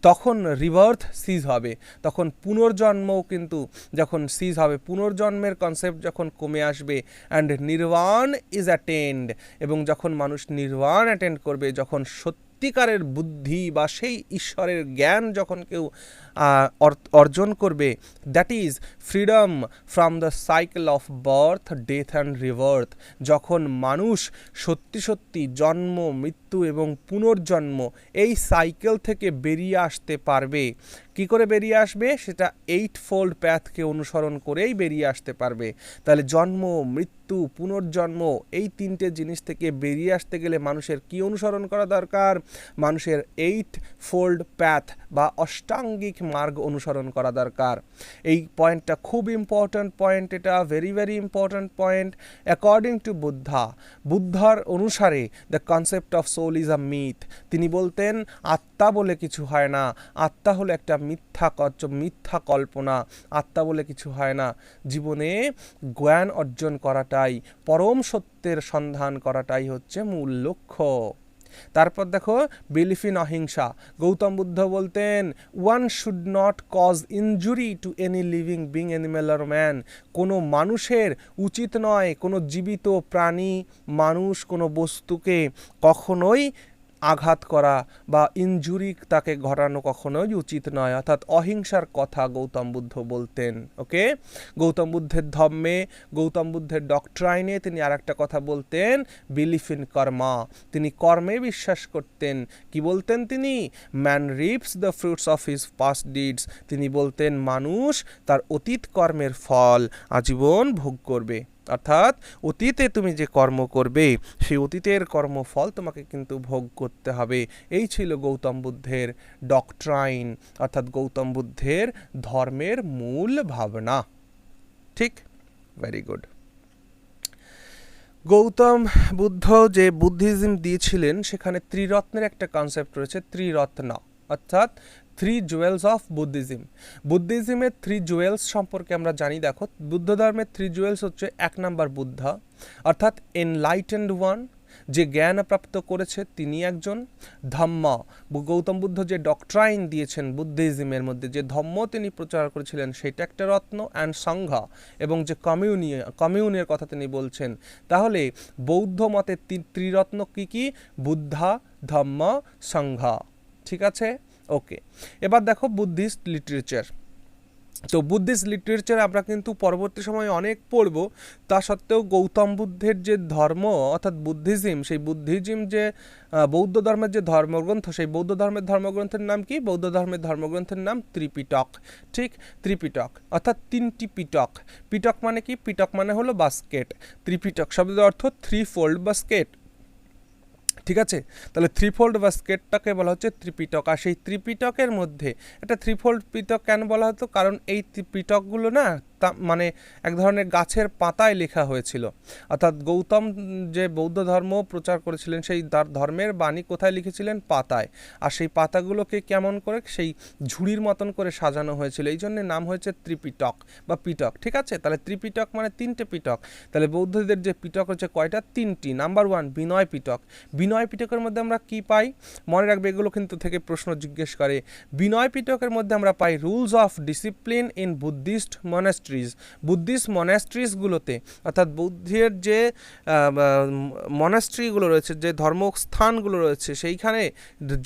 তখন রিবার্থ সিজ হবে, তখন পুনর্জন্মও কিন্তু যখন সিজ হবে, পুনর্জন্মের কনসেপ্ট যখন কমে আসবে, অ্যান্ড নির্বাণ ইজ অ্যাটেন্ড, এবং যখন মানুষ নির্বাণ অ্যাটেন্ড করবে, যখন সত্যিকারের বুদ্ধি বা সেই ঈশ্বরের জ্ঞান যখন কেউ অর্জন করবে, that is freedom from the cycle of birth, death and rebirth. যখন মানুষ সত্যি সত্যি জন্ম, মৃত্যু এবং পুনর্জন্ম এই সাইকেল থেকে বেরিয়ে আসতে পারবে। কি করে বেরিয়ে আসবে, সেটা এইট ফোল্ড প্যাথকে অনুসরণ করেই বেরিয়ে আসতে পারবে। তাহলে জন্ম, মৃত্যু, পুনর্জন্ম এই 3টে জিনিস থেকে বেরিয়ে আসতে গেলে মানুষের কি অনুসরণ করা দরকার, মানুষের এইট ফোল্ড প্যাথ বা অষ্টাঙ্গিক মার্গ অনুসরণ করা দরকার। এই পয়েন্টটা খুব ইম্পর্ট্যান্ট পয়েন্ট, এটা very very important point. According to বুদ্ধার অনুসারে the concept of soul is a myth. তিনি বলতেন আত্মা বলে কিছু হয় না, আত্মা হলো একটা মিথ্যা কল্পনা, আত্মা বলে কিছু হয় না। জীবনে জ্ঞান অর্জন করাটাই, পরম সত্যের সন্ধান করাটাই হচ্ছে মূল লক্ষ্য। তারপর দেখো বিলিফ ইন অহিংসা। গৌতম বুদ্ধ বলতেন one should not cause injury to any living being, animal or man. কোনো মানুষের উচিত নয়, কোনো জীবিত প্রাণী, মানুষ, কোনো বস্তুকে কখনোই আঘাত করা বা ইনজুরি তাকে ঘটানো কখনোই উচিত নয়, অর্থাৎ অহিংসার কথা গৌতম বুদ্ধ বলতেন। ওকে। গৌতম বুদ্ধের ধর্মে, গৌতম বুদ্ধের ডক্ট্রাইনে তিনি আর একটা কথা বলতেন, বিলিফ ইন কর্মা। তিনি কর্মে বিশ্বাস করতেন। কি বলতেন তিনি, man ribs the fruits of his past deeds. তিনি বলতেন মানুষ তার অতীত কর্মের ফল আজীবন ভোগ করবে। অর্থাৎ অতীতে তুমি যে কর্ম করবে সেই অতীতের কর্মফল তোমাকে কিন্তু ভোগ করতে হবে। এই ছিল গৌতম বুদ্ধের ডক্ট্রাইন, অর্থাৎ গৌতম বুদ্ধের ধর্মের মূল ভাবনা। ঠিক, ভেরি গুড। গৌতম বুদ্ধ যে বুদ্ধিজম দিয়েছিলেন সেখানে ত্রিরত্নের একটা কনসেপ্ট রয়েছে, ত্রিরত্ন, অর্থাৎ 3 জুয়েলস অফ বুদ্ধিজম। বুদ্ধিজমের 3 জুয়েলস সম্পর্কে আমরা জানি। দেখো, বুদ্ধ ধর্মের 3 জুয়েলস হচ্ছে 1 নাম্বার বুদ্ধা, অর্থাৎ এনলাইটেন্ড ওয়ান, যে জ্ঞান প্রাপ্ত করেছে তিনি একজন। ধম্ম, গৌতম বুদ্ধ যে ডক্ট্রাইন দিয়েছেন বুদ্ধিজমের মধ্যে, যে ধম্ম তিনি প্রচার করেছিলেন সেটা একটা রত্ন। অ্যান্ড সংঘ, এবং যে কমিউনের কথা তিনি বলছেন। তাহলে বৌদ্ধ মতে ত্রিরত্ন কি কি, বুদ্ধা, ধম্ম, সংঘ। ঠিক আছে, ওকে। এবার দেখো বুদ্ধিস্ট লিটারেচার। তো বুদ্ধিস্ট লিটারেচার আমরা কিন্তু পরবর্তী সময়ে অনেক পড়ব। তা সত্ত্বেও গৌতম বুদ্ধের যে ধর্ম অর্থাৎ বুদ্ধিজম, সেই বুদ্ধিজম যে বৌদ্ধ ধর্মের যে ধর্মগ্রন্থ, সেই বৌদ্ধ ধর্মের ধর্মগ্রন্থের নাম কি, বৌদ্ধ ধর্মের ধর্মগ্রন্থের নাম ত্রিপিটক। ঠিক, ত্রিপিটক অর্থাৎ 3টি পিটক। পিটক মানে কি, পিটক মানে হলো বাস্কেট। ত্রিপিটক শব্দের অর্থ 3 ফোল্ড বাস্কেট। ঠিক আছে, তাহলে 3 ফোল্ড বাস্কেটটাকে বলা হচ্ছে ত্রিপিটক। আর সেই ত্রিপিটকের মধ্যে একটা 3 ফোল্ড পিটক কেন বলা হতো, কারণ এই পিটকগুলো না মানে এক ধরনের গাছের পাতায় লেখা হয়েছিল। অর্থাৎ গৌতম যে বৌদ্ধ ধর্ম প্রচার করেছিলেন সেই তার ধর্মের বাণী কোথায় লিখেছিলেন? পাতায়। আর সেই পাতাগুলোকে কেমন করে? সেই ঝুড়ির মতন করে সাজানো হয়েছিল, এই জন্য নাম হয়েছে ত্রিপিটক বা পিটক। ঠিক আছে, তাহলে ত্রিপিটক মানে তিনটে পিটক। তাহলে বৌদ্ধদের যে পিটক হচ্ছে কয়টা? তিনটি। নাম্বার 1 বিনয় পিটক। বিনয় পিটকের মধ্যে আমরা কি পাই? মনে রাখবে, এগুলো কিন্তু থেকে প্রশ্ন জিজ্ঞেস করে। বিনয় পিটকের মধ্যে আমরা পাই rules of discipline in Buddhist monasteries. Buddhist মনাস্ট্রিজগুলোতে, অর্থাৎ বুদ্ধের যে মনাস্ট্রিগুলো রয়েছে, যে ধর্মস্থানগুলো রয়েছে, সেইখানে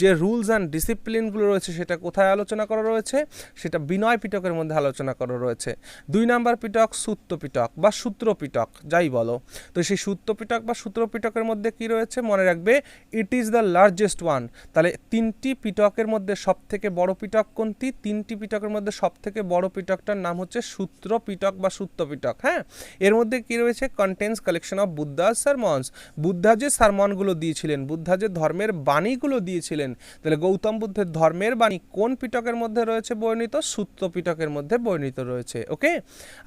যে রুলস অ্যান্ড ডিসিপ্লিনগুলো রয়েছে সেটা কোথায় আলোচনা করা রয়েছে? সেটা বিনয় পিটকের মধ্যে আলোচনা করা রয়েছে। 2 নাম্বার পিটক সূত্র পিটক বা সূত্র পিটক, যাই বলো। তো সেই সূত্র পিটক বা সূত্র পিটকের মধ্যে কি রয়েছে? মনে রাখবে, it is the largest one. তাহলে 3টি পিটকের মধ্যে সব থেকে বড় পিটক কোনটি? 3টি পিটকের মধ্যে সব থেকে বড় পিটকটার নাম হচ্ছে সূত্র পিটক বা সূত্র পিটক। হ্যাঁ, এর মধ্যে কি রয়েছে? Contents collection of Buddha's sermons. Buddha যে সারমনগুলো দিয়েছিলেন, বুদ্ধা যে ধর্মের বাণীগুলো দিয়েছিলেন, তাহলে গৌতম বুদ্ধের ধর্মের বাণী কোন পিটকের মধ্যে রয়েছে বর্ণিত? সূত্র পিটকের মধ্যে বর্ণিত রয়েছে। ওকে,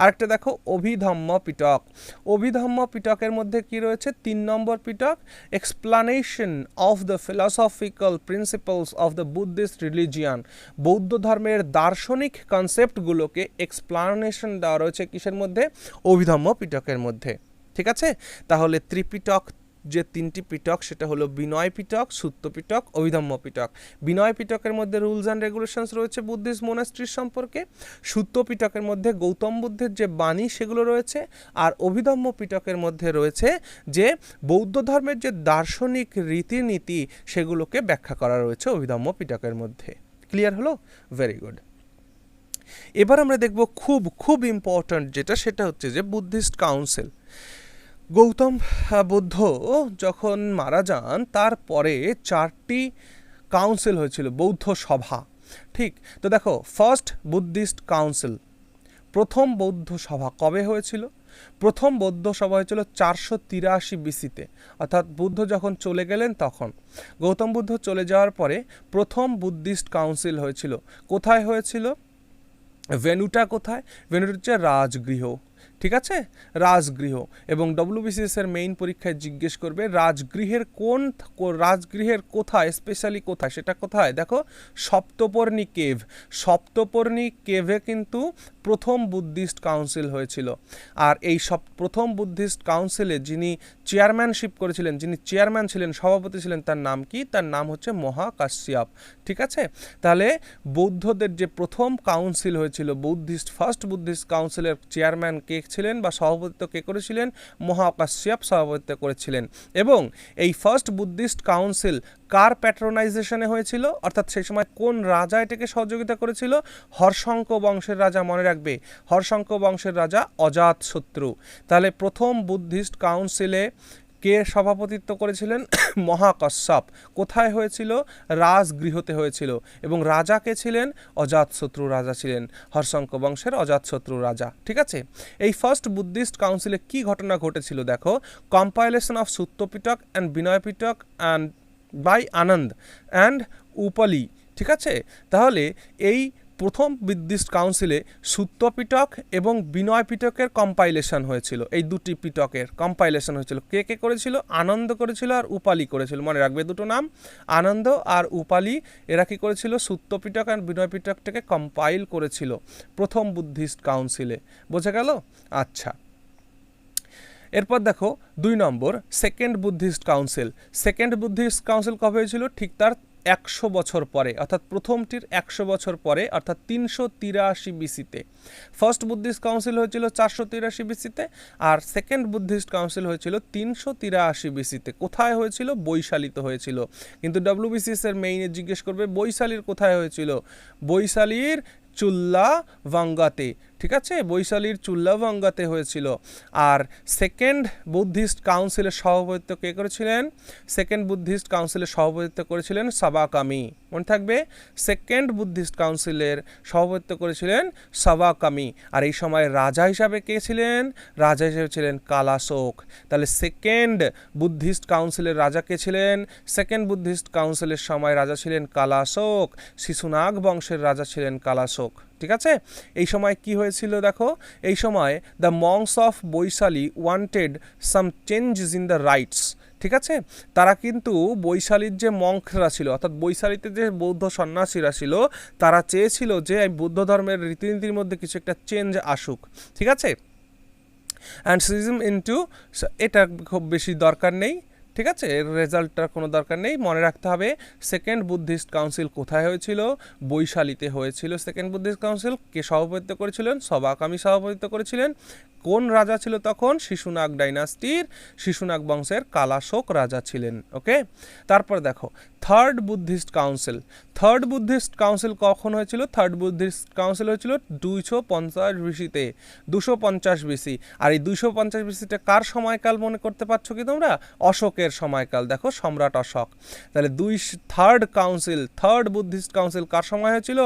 আরেকটা দেখো অভিধম্ম পিটক। অভিধম্ম পিটকের মধ্যে কি রয়েছে? 3 number Pitaka explanation of the philosophical principles of the Buddhist religion. বৌদ্ধ ধর্মের দার্শনিক কনসেপ্টগুলোকে এক্সপ্লানেশন দেওয়া রয়েছে কিসের মধ্যে? অভিধম্ম পিটকের মধ্যে। ঠিক আছে, তাহলে ত্রিপিটক যে 3টি পিটক সেটা হলো বিনয় পিটক, সূত্র পিটক, অভিধম্ম পিটক। বিনয় পিটকের মধ্যে রুলস অ্যান্ড রেগুলেশনস রয়েছে বুদ্ধিস্ট মোনাস্ট্রির সম্পর্কে। সূত্র পিটকের মধ্যে গৌতম বুদ্ধের যে বাণী সেগুলো রয়েছে। আর অভিধম্ম পিটকের মধ্যে রয়েছে যে বৌদ্ধ ধর্মের যে দার্শনিক রীতিনীতি সেগুলোকে ব্যাখ্যা করা রয়েছে অভিধম্ম পিটকের মধ্যে। ক্লিয়ার হলো? Very good. এবার আমরা দেখব খুব খুব ইম্পর্ট্যান্ট যেটা, সেটা হচ্ছে যে বুদ্ধিস্ট কাউন্সিল। গৌতম বুদ্ধ যখন মারা যান তারপরে 4টি কাউন্সিল হয়েছিল, বৌদ্ধ সভা। ঠিক, তো দেখো ফার্স্ট বুদ্ধিস্ট কাউন্সিল, প্রথম বৌদ্ধ সভা কবে হয়েছিল? প্রথম বৌদ্ধ সভা হয়েছিল 483 বিসিতে, অর্থাৎ বুদ্ধ যখন চলে গেলেন তখন। গৌতম বুদ্ধ চলে যাওয়ার পরে প্রথম বুদ্ধিস্ট কাউন্সিল হয়েছিল। কোথায় হয়েছিল? ভেন্যুটা কোথায়? ভেন্যুটা হচ্ছে রাজগৃহ। ঠিক আছে, রাজগৃহ। এবং ডব্লিউবিসিএস এর মেইন পরীক্ষায় জিজ্ঞেস করবে রাজগৃহের কোথায়, স্পেশালি কোথায়, সেটা কোথায়? দেখো সপ্তপর্ণী কেভ। সপ্তপর্ণী কেভে কিন্তু প্রথম বুদ্ধিস্ট কাউন্সিল হয়েছিল। আর এই প্রথম বুদ্ধিস্ট কাউন্সিলে যিনি চেয়ারম্যানশিপ করেছিলেন, যিনি চেয়ারম্যান ছিলেন, সভাপতি ছিলেন, তার নাম কি? তার নাম হচ্ছে মহাকাশ্যপ। ঠিক আছে, তাহলে বৌদ্ধদের যে প্রথম কাউন্সিল হয়েছিল, ফার্স্ট বুদ্ধিস্ট কাউন্সিলের চেয়ারম্যান কে ছিলেন বা সভাপতিত্ব কে করেছিলেন? মহাকাশ্যপ সভাপতিত্ব করেছিলেন। এবং এই ফার্স্ট বুদ্ধিস্ট কাউন্সিল কার প্যাট্রোনাইজেশনে হয়েছিল? অর্থাৎ সেই সময় কোন রাজা এটাকে সহযোগিতা করেছিল? হর্ষঙ্ক বংশের রাজা। মনে রাখবে, হর্ষঙ্ক বংশের রাজা অজাতশত্রু। তাহলে প্রথম বুদ্ধিস্ট কাউন্সিলে কে সভাপতিত্ব করেছিলেন? মহাকাশ্যপ। কোথায় হয়েছিল? রাজগৃহতে হয়েছিল। এবং রাজা কে ছিলেন? অজাতশত্রু রাজা ছিলেন, হর্ষঙ্ক বংশের অজাতশত্রু রাজা। ঠিক আছে, এই ফার্স্ট বুদ্ধিস্ট কাউন্সিলে কি ঘটনা ঘটেছিল? দেখো, compilation of Sutra Pitaka and Vinaya Pitaka and by Ananda and Upali. ঠিক আছে, তাহলে এই প্রথম বুদ্ধিস্ট কাউন্সিলে সূত্র পিটক এবং বিনয় পিটকের কম্পাইলেশন হয়েছিল। এই দুটি পিটকের কম্পাইলেশন হয়েছিল। কে কে করেছিল? আনন্দ করেছিল আর উপালি করেছিল। মনে রাখবে দুটো নাম, আনন্দ আর উপালি। এরা কি করেছিল? সূত্র পিটক আর বিনয় পিটকটাকে কম্পাইল করেছিল প্রথম বুদ্ধিস্ট কাউন্সিলে। বোঝা গেল? আচ্ছা, এরপর দেখো 2 number second Buddhist council. Second Buddhist council কবে হয়েছিল? ঠিক তার 100 বছর পরে, অর্থাৎ প্রথমটির 100 বছর পরে, অর্থাৎ 383 বিসিতে। ফার্স্ট বুদ্ধিস্ট কাউন্সিল হয়েছিল 483 বিসিতে, আর সেকেন্ড বুদ্ধিস্ট কাউন্সিল হয়েছিল 383 বিসিতে। কোথায় হয়েছিল? বৈশালীতে হয়েছিল। কিন্তু ডব্লিউবিসিএস এর মেইনে জিজ্ঞেস করবে বৈশালীর কোথায় হয়েছিল? বৈশালীর চুল্লাভাঙ্গাতে। ঠিক আছে, বৈশালীর চুল্লাভাঙ্গাতে হয়েছিল। আর সেকেন্ড বুদ্ধিস্ট কাউন্সিলের সভাপতিত্ব কে করেছিলেন? সেকেন্ড বুদ্ধিস্ট কাউন্সিলের সভাপতিত্ব করেছিলেন সাবাকামি। মনে থাকবে, সেকেন্ড বুদ্ধিস্ট কাউন্সিলের সভাপতিত্ব করেছিলেন সাবাকামি। আর এই সময় রাজা হিসাবে কে ছিলেন? রাজা হিসেবে ছিলেন কালাশোক। তাহলে সেকেন্ড বুদ্ধিস্ট কাউন্সিলের রাজা কে ছিলেন? সেকেন্ড বুদ্ধিস্ট কাউন্সিলের সময় রাজা ছিলেন কালাশোক। শিশুনাগ বংশের রাজা ছিলেন কালাশোক। ঠিক আছে। এই সময় কি হয়েছিল দেখো, এই সময় the monks of Vaishali wanted some changes in the rights, ঠিক আছে। তারা কিন্তু বৈশালীর যে মঙ্করা ছিল, অর্থাৎ বৈশালীতে যে বৌদ্ধ সন্ন্যাসীরা ছিল, তারা চেয়েছিল যে এই বৌদ্ধ ধর্মের রীতিনীতির মধ্যে কিছু একটা চেঞ্জ আসুক, ঠিক আছে। অ্যান্ড সিজম ইনটু, এটা খুব বেশি দরকার নেই, ঠিক আছে, এর রেজাল্টটার কোনো দরকার নেই, মনে রাখতে হবে সেকেন্ড বুদ্ধিস্ট কাউন্সিল কোথায় হয়েছিল, বৈশালীতে হয়েছিল। সেকেন্ড বুদ্ধিস্ট কাউন্সিল কে সভাপতিত্ব করেছিলেন, সবাকামি সভাপতিত্ব করেছিলেন। কোন রাজা ছিল তখন, শিশুনাগ ডাইনাস্টির, শিশুনাগ বংশের কালাশোক রাজা ছিলেন। ওকে, তারপর দেখো third Buddhist council. Third Buddhist council কখন হয়েছিল, থার্ড বুদ্ধিস্ট কাউন্সিল হয়েছিল 250 বিসিতে, 250 বিসি। আর এই 250 বিসিটা কার সময়কাল মনে করতে পারছো কি তোমরা, অশোকের সময়কাল। দেখো সম্রাট অশোক, তাহলে third council, third Buddhist council কার সময় হয়েছিল,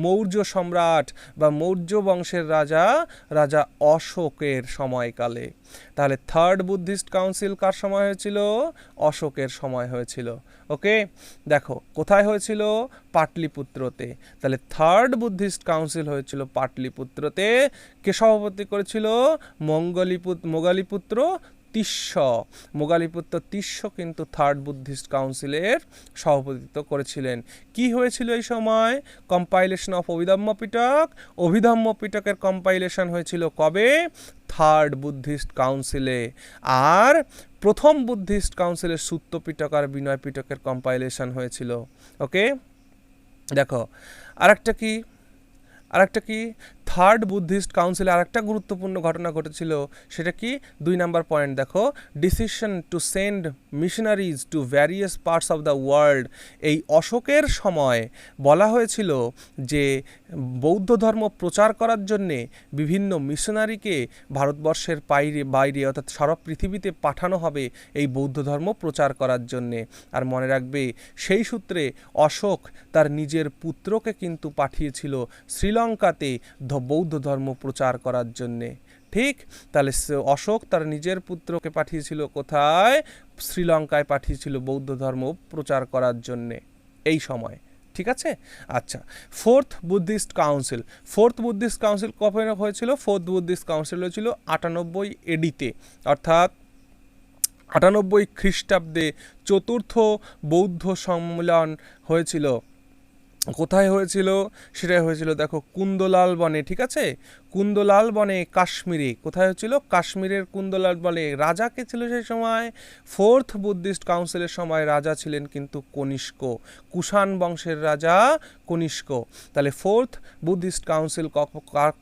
মৌর্য সম্রাট বা মৌর্য বংশের রাজা, রাজা অশোকের সময়কালে। তাহলে থার্ড বুদ্ধিস্ট কাউন্সিল কার সময় হয়েছিল, অশোকের সময় হয়েছিল। ওকে, দেখো কোথায় হয়েছিল, পাটলিপুত্রতে। তাহলে থার্ড বুদ্ধিস্ট কাউন্সিল হয়েছিল পাটলিপুত্রতে। কে সভাপতি করেছিল, মোগালিপুত্র তিস্য। মোগালিপুত্র তিস্য কিন্তু থার্ড বুদ্ধিস্ট কাউন্সিলের সভাপতিত্ব করেছিলেন। কি হয়েছিল এই সময়, কম্পাইলেশন অফ অভিধম্ম পিটক। অভিধম্ম পিটকের কম্পাইলেশন হয়েছিল কবে, থার্ড বুদ্ধিস্ট কাউন্সিলে। আর প্রথম বুদ্ধিস্ট কাউন্সিলের সুত্ত পিটক আর বিনয় পিটকের কম্পাইলেশন হয়েছিল। ওকে, দেখো আরেকটা কি থার্ড বুদ্ধিস্ট কাউন্সিলে আরেকটা গুরুত্বপূর্ণ ঘটনা ঘটেছিল, সেটা কি 2 নাম্বার পয়েন্ট দেখো, decision to send missionaries to various parts of the world. এই অশোকের সময় বলা হয়েছিল যে বৌদ্ধ ধর্ম প্রচার করার জন্যে বিভিন্ন মিশনারিকে ভারতবর্ষের বাইরে অর্থাৎ সারা পৃথিবীতে পাঠানো হবে এই বৌদ্ধ ধর্ম প্রচার করার জন্যে। আর মনে রাখবে সেই সূত্রে অশোক তার নিজের পুত্রকে কিন্তু পাঠিয়েছিল শ্রীলঙ্কাতে বৌদ্ধ ধর্ম প্রচার করার জন্যে। ঠিক, তাহলে অশোক তার নিজের পুত্রকে পাঠিয়েছিল কোথায়, শ্রীলঙ্কায় পাঠিয়েছিল বৌদ্ধ ধর্ম প্রচার করার জন্যে এই সময়। ঠিক আছে, আচ্ছা। Fourth Buddhist council. Fourth Buddhist council কবে হয়েছিল, ফোর্থ বুদ্ধিস্ট কাউন্সিল হয়েছিল 98 এডিতে, অর্থাৎ 98 খ্রিস্টাব্দে চতুর্থ বৌদ্ধ সম্মেলন হয়েছিল। কোথায় হয়েছিল, সেটাই হয়েছিল দেখো কুন্দলাল বনে। ঠিক আছে, কুন্দলাল বনে কাশ্মীরে। কোথায় হয়েছিল, কাশ্মীরের কুন্দলাল বনে। রাজা কে ছিল সেই সময়, ফোর্থ বুদ্ধিস্ট কাউন্সিলের সময় রাজা ছিলেন কিন্তু কনিষ্ক, কুষাণ বংশের রাজা কনিষ্ক। তাহলে ফোর্থ বুদ্ধিস্ট কাউন্সিল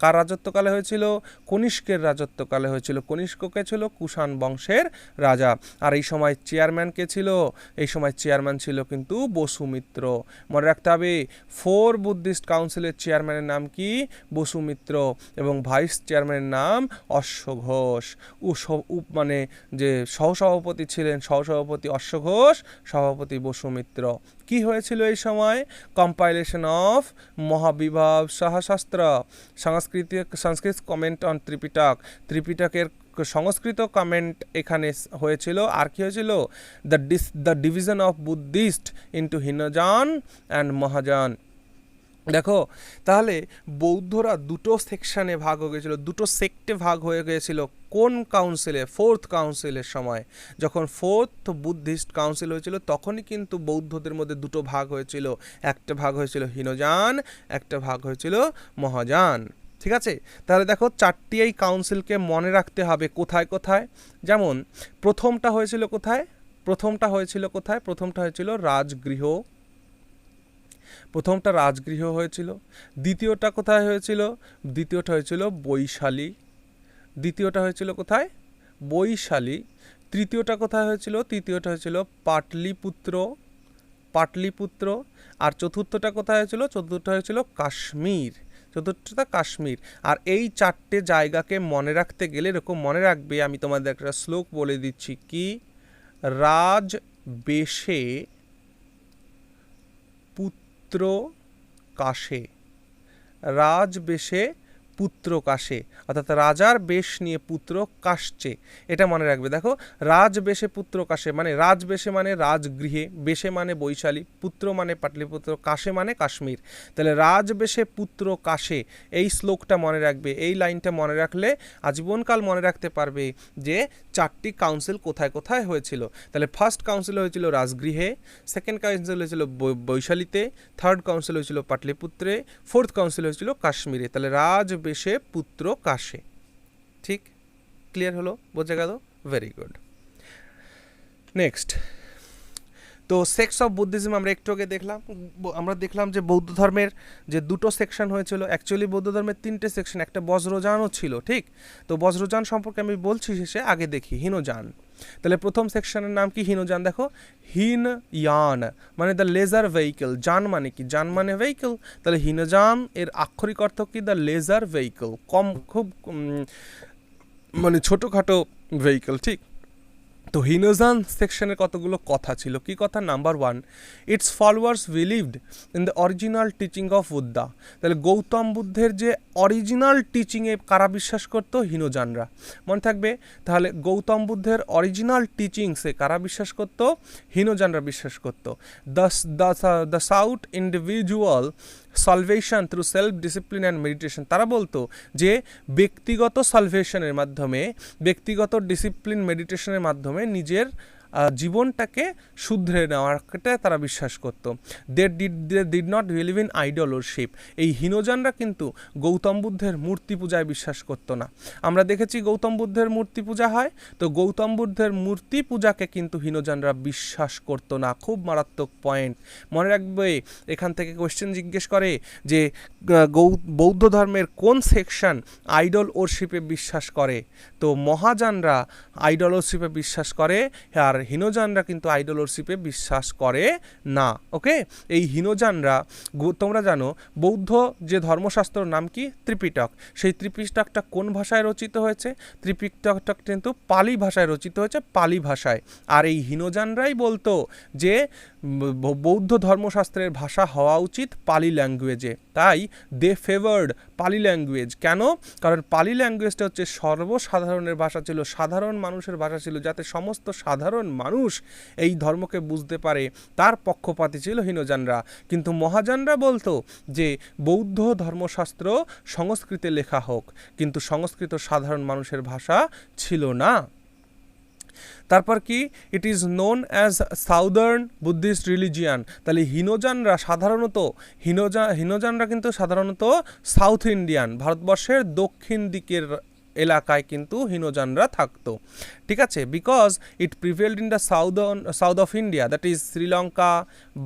কার রাজত্বকালে হয়েছিল, কনিষ্কের রাজত্বকালে হয়েছিল। কনিষ্ক কে ছিল, কুষাণ বংশের রাজা। আর এই সময় চেয়ারম্যান কে ছিল, এই সময় চেয়ারম্যান ছিল কিন্তু বসুমিত্র। মনে রাখতে হবে ফোর বুদ্ধিস্ট কাউন্সিলের চেয়ারম্যানের নাম কি, বসুমিত্র, এবং ভাইস চেয়ারম্যানের নাম অশ্ব ঘোষ। মানে যে সহসভাপতি ছিলেন, সহসভাপতি অশ্ব ঘোষ, সভাপতি বসুমিত্র। কি হয়েছিল এই সময়, compilation of Mahavibhasha Shastra, Sanskrit comment on Tripitaka. ত্রিপিটকের সংস্কৃত কমেন্ট এখানে হয়েছিল। আর কি হয়েছিল, the division of Buddhist into Hinayana and Mahayana. দেখো তাহলে বৌদ্ধরা দুটো সেকশনে ভাগ হয়ে গেছিল, দুটো সেক্টে ভাগ হয়ে গিয়েছিল। কোন কাউন্সিলে, ফোর্থ কাউন্সিলের সময়। যখন ফোর্থ বুদ্ধিস্ট কাউন্সিল হয়েছিল তখনই কিন্তু বৌদ্ধদের মধ্যে দুটো ভাগ হয়েছিল, একটা ভাগ হয়েছিল হীনযান, একটা ভাগ হয়েছিল মহাযান। ঠিক আছে, তাহলে দেখো চারটি এই কাউন্সিলকে মনে রাখতে হবে কোথায় কোথায়। যেমন প্রথমটা হয়েছিল কোথায়, প্রথমটা হয়েছিল রাজগৃহ, প্রথমটা রাজগৃহ হয়েছিল। দ্বিতীয়টা কোথায় হয়েছিল, দ্বিতীয়টা হয়েছিল বৈশালী, দ্বিতীয়টা হয়েছিল কোথায়, বৈশালী। তৃতীয়টা কোথায় হয়েছিল, তৃতীয়টা হয়েছিল পাটলিপুত্র, পাটলিপুত্র। আর চতুর্থটা কোথায় হয়েছিল, চতুর্থটা হয়েছিল কাশ্মীর, চতুর্থটা কাশ্মীর। আর এই চারটে জায়গাকে মনে রাখতে গেলে এরকম মনে রাখবে, আমি তোমাদের একটা শ্লোক বলে দিচ্ছি কি, রাজ বেশে পুত্র কাশে, রাজ বেশে পুত্র কাশে, অর্থাৎ রাজার বেশ নিয়ে পুত্র কাশছে, এটা মনে রাখবে। দেখো রাজবেশে পুত্র কাশে মানে রাজবেশে মানে রাজগৃহে, বেশে মানে বৈশালী, পুত্র মানে পাটলিপুত্র, কাশে মানে কাশ্মীর। তাহলে রাজবেশে পুত্র কাশে, এই শ্লোকটা মনে রাখবে। এই লাইনটা মনে রাখলে আজীবনকাল মনে রাখতে পারবে যে 4টি কাউন্সিল কোথায় কোথায় হয়েছিল। তাহলে ফার্স্ট কাউন্সিল হয়েছিল রাজগৃহে, সেকেন্ড কাউন্সিল হয়েছিল বৈশালীতে, থার্ড কাউন্সিল হয়েছিল পাটলিপুত্রে, ফোর্থ কাউন্সিল হয়েছিল কাশ্মীরে। তাহলে রাজবেশে পুত্র কাশে। ঠিক, ক্লিয়ার হলো, বোঝা গেল? Very good. নেক্সট, তো সেক্টস অফ বুদ্ধিজম আমরা একটু আগে দেখলাম। আমরা দেখলাম যে বৌদ্ধ ধর্মের যে দুটো সেকশন হয়েছিল, অ্যাকচুয়ালি বৌদ্ধ ধর্মের 3টে সেকশন, একটা বজ্রযানও ছিল। ঠিক, তো বজ্রযান সম্পর্কে আমি বলছি শেষে, আগে দেখি হীনযান। তাহলে প্রথম সেকশনের নাম কি? হীনযান। দেখো হীনয়ান মানে দ্য লেজার ভেহিকল, যান মানে কি? যান মানে ভেহিকল। তাহলে হীনযান এর আক্ষরিক অর্থ কি? দ্য লেজার ভেহিকল, খুব মানে ছোটোখাটো ভেহিকল। ঠিক, তো হীনযান সেকশনের কতগুলো কথা ছিল। কি কথা? Number 1, it's followers believed in the original teaching of Buddha. তাহলে গৌতম বুদ্ধের যে অরিজিনাল টিচিংয়ে কারা বিশ্বাস করতো? হীনযানরা। মনে থাকবে, তাহলে গৌতম বুদ্ধের অরিজিনাল টিচিংসে কারা বিশ্বাস করতো? হীনযানরা বিশ্বাস করতো। The south individual salvation through self discipline and meditation. তারা বলতো যে ব্যক্তিগত সালভেশনের মাধ্যমে, ব্যক্তিগত ডিসিপ্লিন মেডিটেশনের মাধ্যমে নিজের জীবনটাকে শুধরে নেওয়ারটা তারা বিশ্বাস করত। They did not believe in idolship. এই হীনযানরা কিন্তু গৌতম বুদ্ধের মূর্তি পূজায় বিশ্বাস করতো না। আমরা দেখেছি গৌতম বুদ্ধের মূর্তি পূজা হয়, তো গৌতম বুদ্ধের মূর্তি পূজাকে কিন্তু হীনযানরা বিশ্বাস করতো না। খুব মারাত্মক পয়েন্ট, মনে রাখবে। এখান থেকে কোয়েশ্চেন জিজ্ঞেস করে যে বৌদ্ধ ধর্মের কোন সেকশন আইডল ওরশিপে বিশ্বাস করে? তো মহাযানরা আইডল ওরশিপে বিশ্বাস করে, আর হীনযানরা কিন্তু আইডল ওরশিপে বিশ্বাস করে না। ওকে, এই হীনযানরা, তোমরা জানো বৌদ্ধ যে ধর্মশাস্ত্রর নাম কি? ত্রিপিটক। সেই ত্রিপিটকটা কোন ভাষায় রচিত হয়েছে? ত্রিপিটকটা কিন্তু পালি ভাষায় রচিত হয়েছে, পালি ভাষায়। আর এই হীনযানরাই বলতো যে বৌদ্ধ ধর্মশাস্ত্রের ভাষা হওয়া উচিত পালি ল্যাঙ্গুয়েজে, তাই দে ফেভার্ড পালি ল্যাঙ্গুয়েজ। কেন? কারণ পালি ল্যাঙ্গুয়েজটা হচ্ছে সর্বসাধারণের ভাষা ছিল, সাধারণ মানুষের ভাষা ছিল, যাতে সমস্ত সাধারণ মানুষ এই ধর্মকে বুঝতে পারে, তার পক্ষপাতী ছিল হীনযানরা। কিন্তু মহাযানরা বলতো যে বৌদ্ধ ধর্মশাস্ত্র সংস্কৃতে লেখা হোক, কিন্তু সংস্কৃত সাধারণ মানুষের ভাষা ছিল না। তারপর কি? It is known as southern Buddhist religion. তাহলে হীনযানরা সাধারণত হীনযানরা কিন্তু সাধারণত সাউথ ইন্ডিয়ান, ভারতবর্ষের দক্ষিণ দিকের এলাকায় কিন্তু হীনযানরা থাকতো। ঠিক আছে, because it prevailed in the south of India, that is Sri Lanka,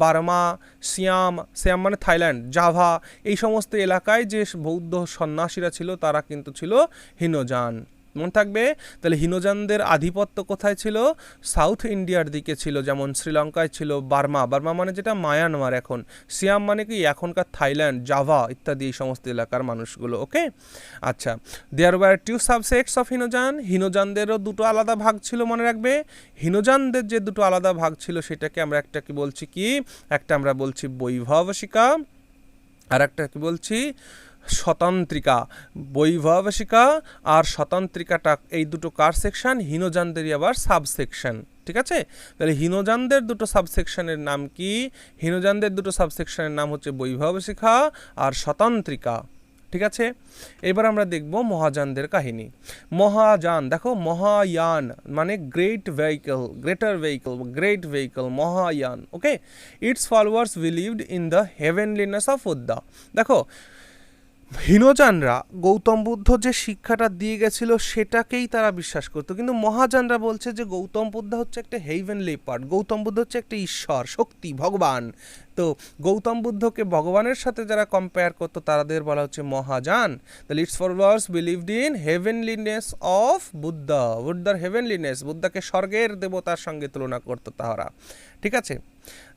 Burma, Siam মানে থাইল্যান্ড, জাভা, এই সমস্ত এলাকায় যে বৌদ্ধ সন্ন্যাসীরা ছিল তারা কিন্তু ছিল হীনযান। মনে থাকবে, তাহলে হীনযানদের আধিপত্য কোথায় ছিল? সাউথ ইন্ডিয়ার দিকে ছিল, যেমন শ্রীলঙ্কায় ছিল বার্মা মানে যেটা মায়ানমার এখন, সিয়াম মানে কি এখনকার থাইল্যান্ড, জাভা ইত্যাদি এই সমস্ত এলাকার মানুষগুলো। ওকে, আচ্ছা। There were 2 subsects of Hinayana. হীনযানদেরও দুটো আলাদা ভাগ ছিল, মনে রাখবে। হীনযানদের যে দুটো আলাদা ভাগ ছিল সেটাকে আমরা একটা কি বলছি? কি একটা আমরা বলছি বৈভবশিকা, আর একটা কি বলছি? স্বতন্ত্রিকা। বৈভবশিকা আর স্বতন্ত্রিকাটা এই দুটো কার সেকশন? হীনযানদেরই আবার সাবসেকশন। ঠিক আছে, তাহলে হীনযানদের দুটো সাবসেকশনের নাম কি? হীনযানদের দুটো সাবসেকশনের নাম হচ্ছে বৈভবশিখা আর স্বতন্ত্রিকা। ঠিক আছে, এবার আমরা দেখব মহাযানদের কাহিনী। মহাযান, দেখো মহায়ান মানে great vehicle, greater vehicle, great vehicle, Mahayana. Okay, its followers believed in the heavenliness of Buddha. দেখো হীনযানরা গৌতম বুদ্ধ যে শিক্ষাটা দিয়ে গেছিল সেটাকেই তারা বিশ্বাস করতো, কিন্তু মহাযানরা বলছে যে গৌতম বুদ্ধ হচ্ছে একটা হেভেনলি পার্ট, গৌতম বুদ্ধ হচ্ছে একটা ঈশ্বর, শক্তি, ভগবান। তো গৌতম বুদ্ধকে ভগবানের সাথে যারা কম্পেয়ার করতো তাদের বলা হচ্ছে মহাযান। তাহলে its followers believed in heavenliness of Buddha, বুদ্ধার হেভেনলিনেস, বুদ্ধাকে স্বর্গের দেবতার সঙ্গে তুলনা করতো তাহারা। ঠিক আছে,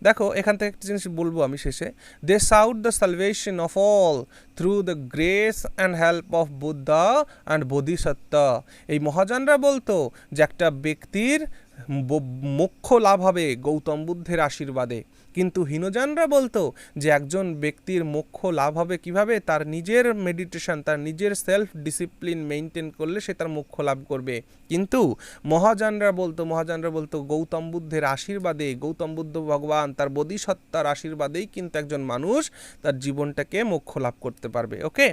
দেখো এখান থেকে একটা জিনিস বলবো আমি শেষে। They sought the salvation of all through the grace and help of Buddha and Bodhisattva. এই মহাযানরা বলতো যে একটা ব্যক্তির মোক্ষ লাভ হবে গৌতম বুদ্ধের আশীর্বাদে। কিন্তু হীনযানরা বলতো যে একজন ব্যক্তির মোক্ষ লাভ হবে কিভাবে, তার নিজের মেডিটেশন, তার নিজের সেলফ ডিসিপ্লিন মেনটেন করলে সে তার মোক্ষ লাভ করবে। কিন্তু মহাযানরা বলতো গৌতম বুদ্ধের আশীর্বাদে, গৌতম বুদ্ধ ভগবান তার বোধিসত্তার আশীর্বাদেই কিন্তু একজন মানুষ তার জীবনটাকে মোক্ষ লাভ করতে পারবে। ওকে,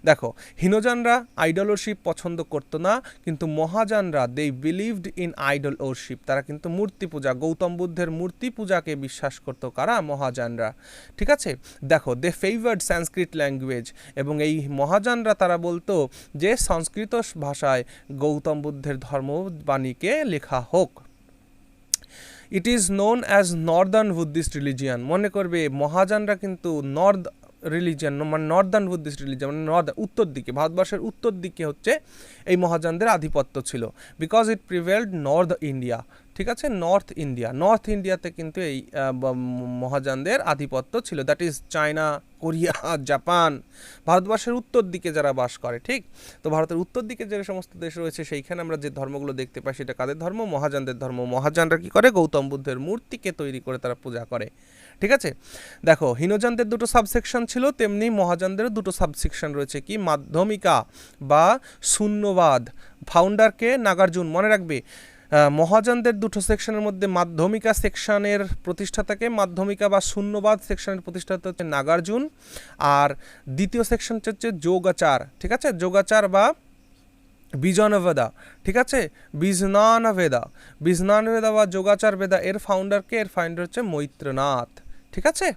দেখো হীনযানরা আইডলশিপ পছন্দ করতো না, কিন্তু মহাযানরা দে বিলিভড ইন আইডল ওরশিপ, তারা কিন্তু মূর্তি পূজা, গৌতম বুদ্ধের মূর্তি পূজাকে বিশ্বাস করতো কারা, মহাযানরা। ঠিক আছে, দেখো দে ফেভার্ড সংস্কৃত ল্যাঙ্গুয়েজ, এবং এই মহাযানরা তারা বলতো যে সংস্কৃত ভাষায় গৌতম বুদ্ধের ধর্মবাণীকে লেখা হোক। It is known as Northern Buddhist religion, মনে করবে মহাযানরা কিন্তু রিলিজিয়ান মানে নর্দার্ন বুদ্ধিস্ট রিলিজিয়ান মানে উত্তর দিকে, ভারতবর্ষের উত্তর দিকে হচ্ছে এই মহাযানদের আধিপত্য ছিল, because it prevailed north India. ঠিক আছে, নর্থ ইন্ডিয়াতে কিন্তু এই মহাযানদের আধিপত্য ছিল, that is China, Korea, Japan, ভারতবর্ষের উত্তর দিকে যারা বাস করে। ঠিক, তো ভারতের উত্তর দিকে যে সমস্ত দেশ রয়েছে সেইখানে আমরা যে ধর্মগুলো দেখতে পাই সেটা কাদের ধর্ম, মহাযানদের ধর্ম। মহাযানরা কি করে, গৌতম বুদ্ধের মূর্তিকে তৈরি করে তারা পূজা করে। ঠিক আছে, দেখো হীনযানদের দুটো সাবসেকশন ছিল, তেমনি মহাযানদেরও দুটো সাবসেকশন রয়েছে, কি মাধ্যমিকা বা শূন্যবাদ। ফাউন্ডারকে নাগার্জুন, মনে রাখবে মহাযানদের দুটো সেকশনের মধ্যে মাধ্যমিকা সেকশনের প্রতিষ্ঠাতাকে, মাধ্যমিকা বা শূন্যবাদ সেকশনের প্রতিষ্ঠাতা হচ্ছে নাগার্জুন, আর দ্বিতীয় সেকশন হচ্ছে যোগাচার। ঠিক আছে, যোগাচার বা বিজনবেদা। ঠিক আছে, বিজনানবেদা বা যোগাচার বেদা এর ফাউন্ডার হচ্ছে মৈত্রনাথ। ঠিক আছে,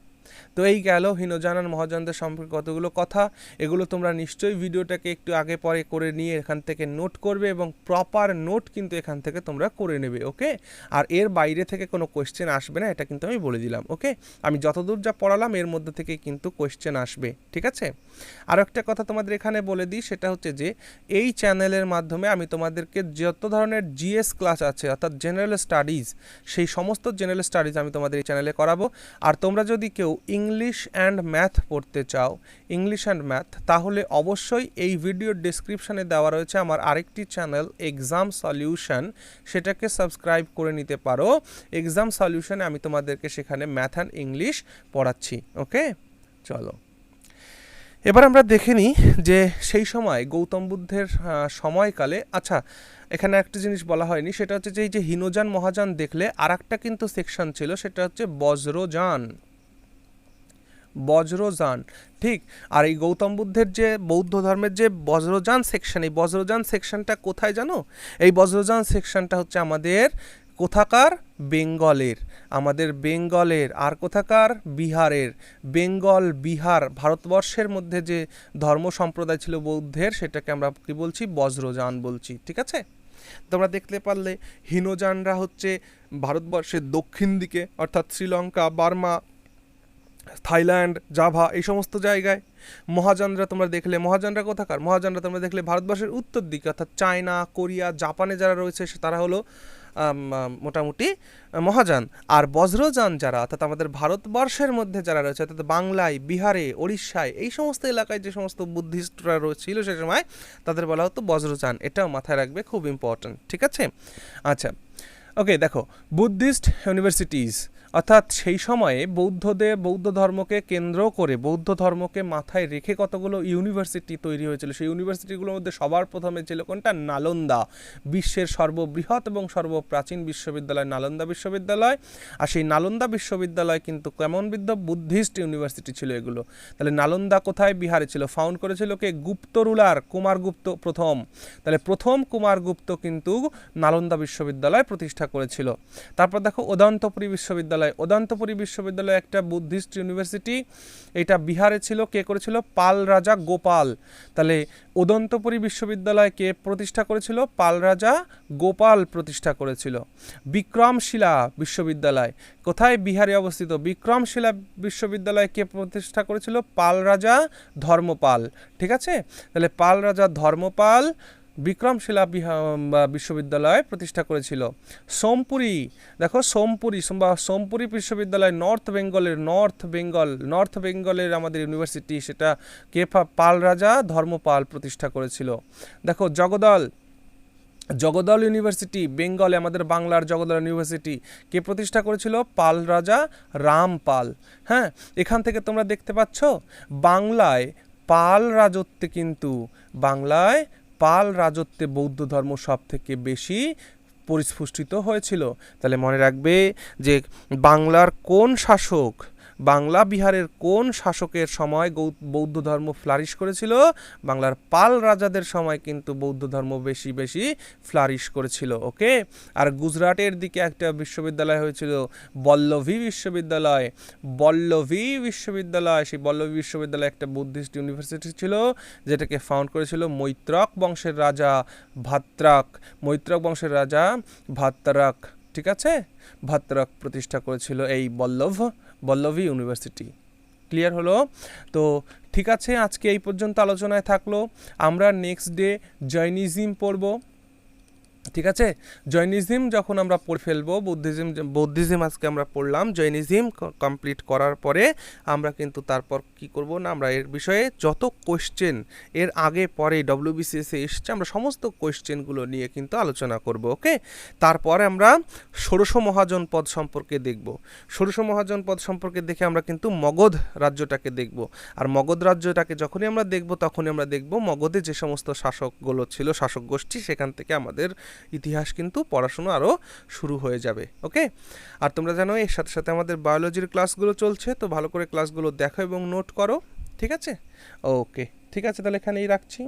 তো এই গেল হীনযান আর মহাযানদের সম্পর্কে কতগুলো কথা। এগুলো তোমরা নিশ্চয়ই ভিডিওটাকে একটু আগে পরে করে নিয়ে এখান থেকে নোট করবে, এবং প্রপার নোট কিন্তু এখান থেকে তোমরা করে নেবে। ওকে, আর এর বাইরে থেকে কোনো কোয়েশ্চেন আসবে না, এটা কিন্তু আমি বলে দিলাম। ওকে, আমি যতদূর যা পড়ালাম এর মধ্যে থেকে কিন্তু কোয়েশ্চেন আসবে। ঠিক আছে, আর একটা কথা তোমাদের এখানে বলে দিই, সেটা হচ্ছে যে এই চ্যানেলের মাধ্যমে আমি তোমাদেরকে যত ধরনের জিএস ক্লাস আছে অর্থাৎ জেনারেল স্টাডিজ, সেই সমস্ত জেনারেল স্টাডিজ আমি তোমাদের এই চ্যানেলে করাবো। আর তোমরা যদি কেউ ইংলিশ অ্যান্ড ম্যাথ পড়তে চাও, তাহলে অবশ্যই এই ভিডিওর ডেসক্রিপশানে দেওয়া রয়েছে আমার আরেকটি চ্যানেল এক্সাম সলিউশন, সেটাকে সাবস্ক্রাইব করে নিতে পারো। এক্সাম সলিউশনে আমি তোমাদেরকে সেখানে ম্যাথ অ্যান্ড ইংলিশ পড়াচ্ছি। ওকে, চলো এবার আমরা দেখে নিই যে সেই সময় গৌতম বুদ্ধের সময়কালে, আচ্ছা এখানে একটা জিনিস বলা হয়নি, সেটা হচ্ছে যে এই যে হীনযান মহাযান দেখলে আর একটা কিন্তু সেকশন ছিল, সেটা হচ্ছে বজ্রযান। ঠিক, আর এই গৌতম বুদ্ধের যে বৌদ্ধ ধর্মের যে বজ্রযান সেকশন, এই বজ্রযান সেকশনটা কোথায় জানো? এই বজ্রযান সেকশনটা হচ্ছে আমাদের কোথাকার, বেঙ্গলের, আর কোথাকার, বিহারের। বেঙ্গল, বিহার, ভারতবর্ষের মধ্যে যে ধর্ম সম্প্রদায় ছিল বৌদ্ধের, সেটাকে আমরা কি বলছি, বজ্রযান বলছি। ঠিক আছে, তোমরা দেখতে পারলে হীনযানরা হচ্ছে ভারতবর্ষের দক্ষিণ দিকে, অর্থাৎ শ্রীলঙ্কা, বার্মা, থাইল্যান্ড, জাভা, এই সমস্ত জায়গায়। মহাযানরা তোমরা দেখলে ভারতবর্ষের উত্তর দিকে, অর্থাৎ চায়না, কোরিয়া, জাপানে যারা রয়েছে তারা হলো মোটামুটি মহাযান। আর বজ্রযান যারা, অর্থাৎ আমাদের ভারতবর্ষের মধ্যে যারা রয়েছে, অর্থাৎ বাংলায়, বিহারে, ওড়িশায়, এই সমস্ত এলাকায় যে সমস্ত বুদ্ধিস্টরা ছিল সে সময়, তাদের বলা হতো বজ্রযান। এটাও মাথায় রাখবে, খুব ইম্পর্ট্যান্ট। ঠিক আছে, আচ্ছা ওকে, দেখো বুদ্ধিস্ট ইউনিভার্সিটিজ, অর্থাৎ সেই সময়ে বৌদ্ধ ধর্মকে কেন্দ্র করে, বৌদ্ধ ধর্মকে মাথায় রেখে কতগুলো ইউনিভার্সিটি তৈরি হয়েছিল। সেই ইউনিভার্সিটিগুলোর মধ্যে সবার প্রথমে ছিল কোনটা, নালন্দা, বিশ্বের সর্ববৃহৎ এবং সর্বপ্রাচীন বিশ্ববিদ্যালয় নালন্দা বিশ্ববিদ্যালয়। আর সেই নালন্দা বিশ্ববিদ্যালয় কিন্তু কেমন বুদ্ধিস্ট ইউনিভার্সিটি ছিল এগুলো। তাহলে নালন্দা কোথায়, বিহারে ছিল। ফাউন্ড করেছিল কে, গুপ্ত রুলার কুমারগুপ্ত প্রথম। তাহলে প্রথম কুমারগুপ্ত কিন্তু নালন্দা বিশ্ববিদ্যালয় প্রতিষ্ঠা করেছিল। তারপর দেখো ওদান্তপুরী বিশ্ববিদ্যালয় একটা বুদ্ধিস্ট ইউনিভার্সিটি, এটা বিহারে ছিল। কে করেছিল, পাল রাজা গোপাল। তাহলে ওদন্তপুরী বিশ্ববিদ্যালয় কে প্রতিষ্ঠা করেছিল, পাল রাজা গোপাল প্রতিষ্ঠা করেছিল। বিক্রমশিলা বিশ্ববিদ্যালয় কোথায়, বিহারে অবস্থিত। বিক্রমশিলা বিশ্ববিদ্যালয় কে প্রতিষ্ঠা করেছিল, পাল রাজা ধর্মপাল। ঠিক আছে, তাহলে পাল রাজা ধর্মপাল বিক্রমশিলা বিশ্ববিদ্যালয় প্রতিষ্ঠা করেছিল। সোমপুরি বিশ্ববিদ্যালয় নর্থ বেঙ্গলের আমাদের ইউনিভার্সিটি, সেটা কে, পাল রাজা ধর্মপাল প্রতিষ্ঠা করেছিল। দেখো জগদ্দল ইউনিভার্সিটি বেঙ্গলে, আমাদের বাংলার জগদ্দল ইউনিভার্সিটি কে প্রতিষ্ঠা করেছিল? পাল রাজা রামপাল। হ্যাঁ, এখান থেকে তোমরা দেখতে পাচ্ছ বাংলায় পাল রাজত্বে, কিন্তু বাংলায় পাল রাজত্বে বৌদ্ধ ধর্ম সব থেকে বেশি পরিস্ফুটিত হয়েছিল। তাহলে মনে রাখবে যে বাংলার কোন শাসক, বাংলা বিহারের কোন শাসকের সময় বৌদ্ধ ধর্ম ফ্লারিশ করেছিল? বাংলার পাল রাজাদের সময় কিন্তু বৌদ্ধ ধর্ম বেশি বেশি ফ্লারিশ করেছিল। ওকে। আর গুজরাটের দিকে একটা বিশ্ববিদ্যালয় হয়েছিল বল্লভী বিশ্ববিদ্যালয়। বল্লভী বিশ্ববিদ্যালয়, সেই বল্লভী বিশ্ববিদ্যালয় একটা বুদ্ধিস্ট ইউনিভার্সিটি ছিল, যেটাকে ফাউন্ড করেছিল মৈত্রক বংশের রাজা ভাত্রাক। মৈত্রক বংশের রাজা ভাত্রাক, ঠিক আছে, ভাত্রাক প্রতিষ্ঠা করেছিল এই বল্লভী ইউনিভার্সিটি। ক্লিয়ার হলো? তো ঠিক আছে, আজকে এই পর্যন্ত আলোচনায় থাকলো। আমরা নেক্সট ডে জৈনিজম পড়ব। ঠিক আছে, জৈনিজম যখন আমরা পড়ে ফেলবো, বৌদ্ধিজম আজকে আমরা পড়লাম, জৈনিজম কমপ্লিট করার পরে আমরা কিন্তু তারপর কি করব না, আমরা এর বিষয়ে যত কোয়েশ্চেন এর আগে পরে ডব্লিউবিসিএসে এসছে আমরা সমস্ত কোয়েশ্চেনগুলো নিয়ে কিন্তু আলোচনা করব। ওকে। তারপরে আমরা ষোড়শ মহাজন পদ সম্পর্কে দেখব। ষোড়শ মহাজন পদ সম্পর্কে দেখে আমরা কিন্তু মগধ রাজ্যটাকে দেখব। আর মগধ রাজ্যটাকে যখনই আমরা দেখব তখনই আমরা দেখব মগধে যে সমস্ত শাসকগুলো ছিল, শাসক গোষ্ঠী, সেখান থেকে আমাদের ইতিহাস কিন্তু পড়াশোনা আরও শুরু হয়ে যাবে। ওকে। আর তোমরা জানো এর সাথে সাথে আমাদের বায়োলজির ক্লাসগুলো চলছে, তো ভালো করে ক্লাসগুলো দেখো এবং নোট করো। ঠিক আছে? ওকে, ঠিক আছে, তাহলে এখানেই রাখছি।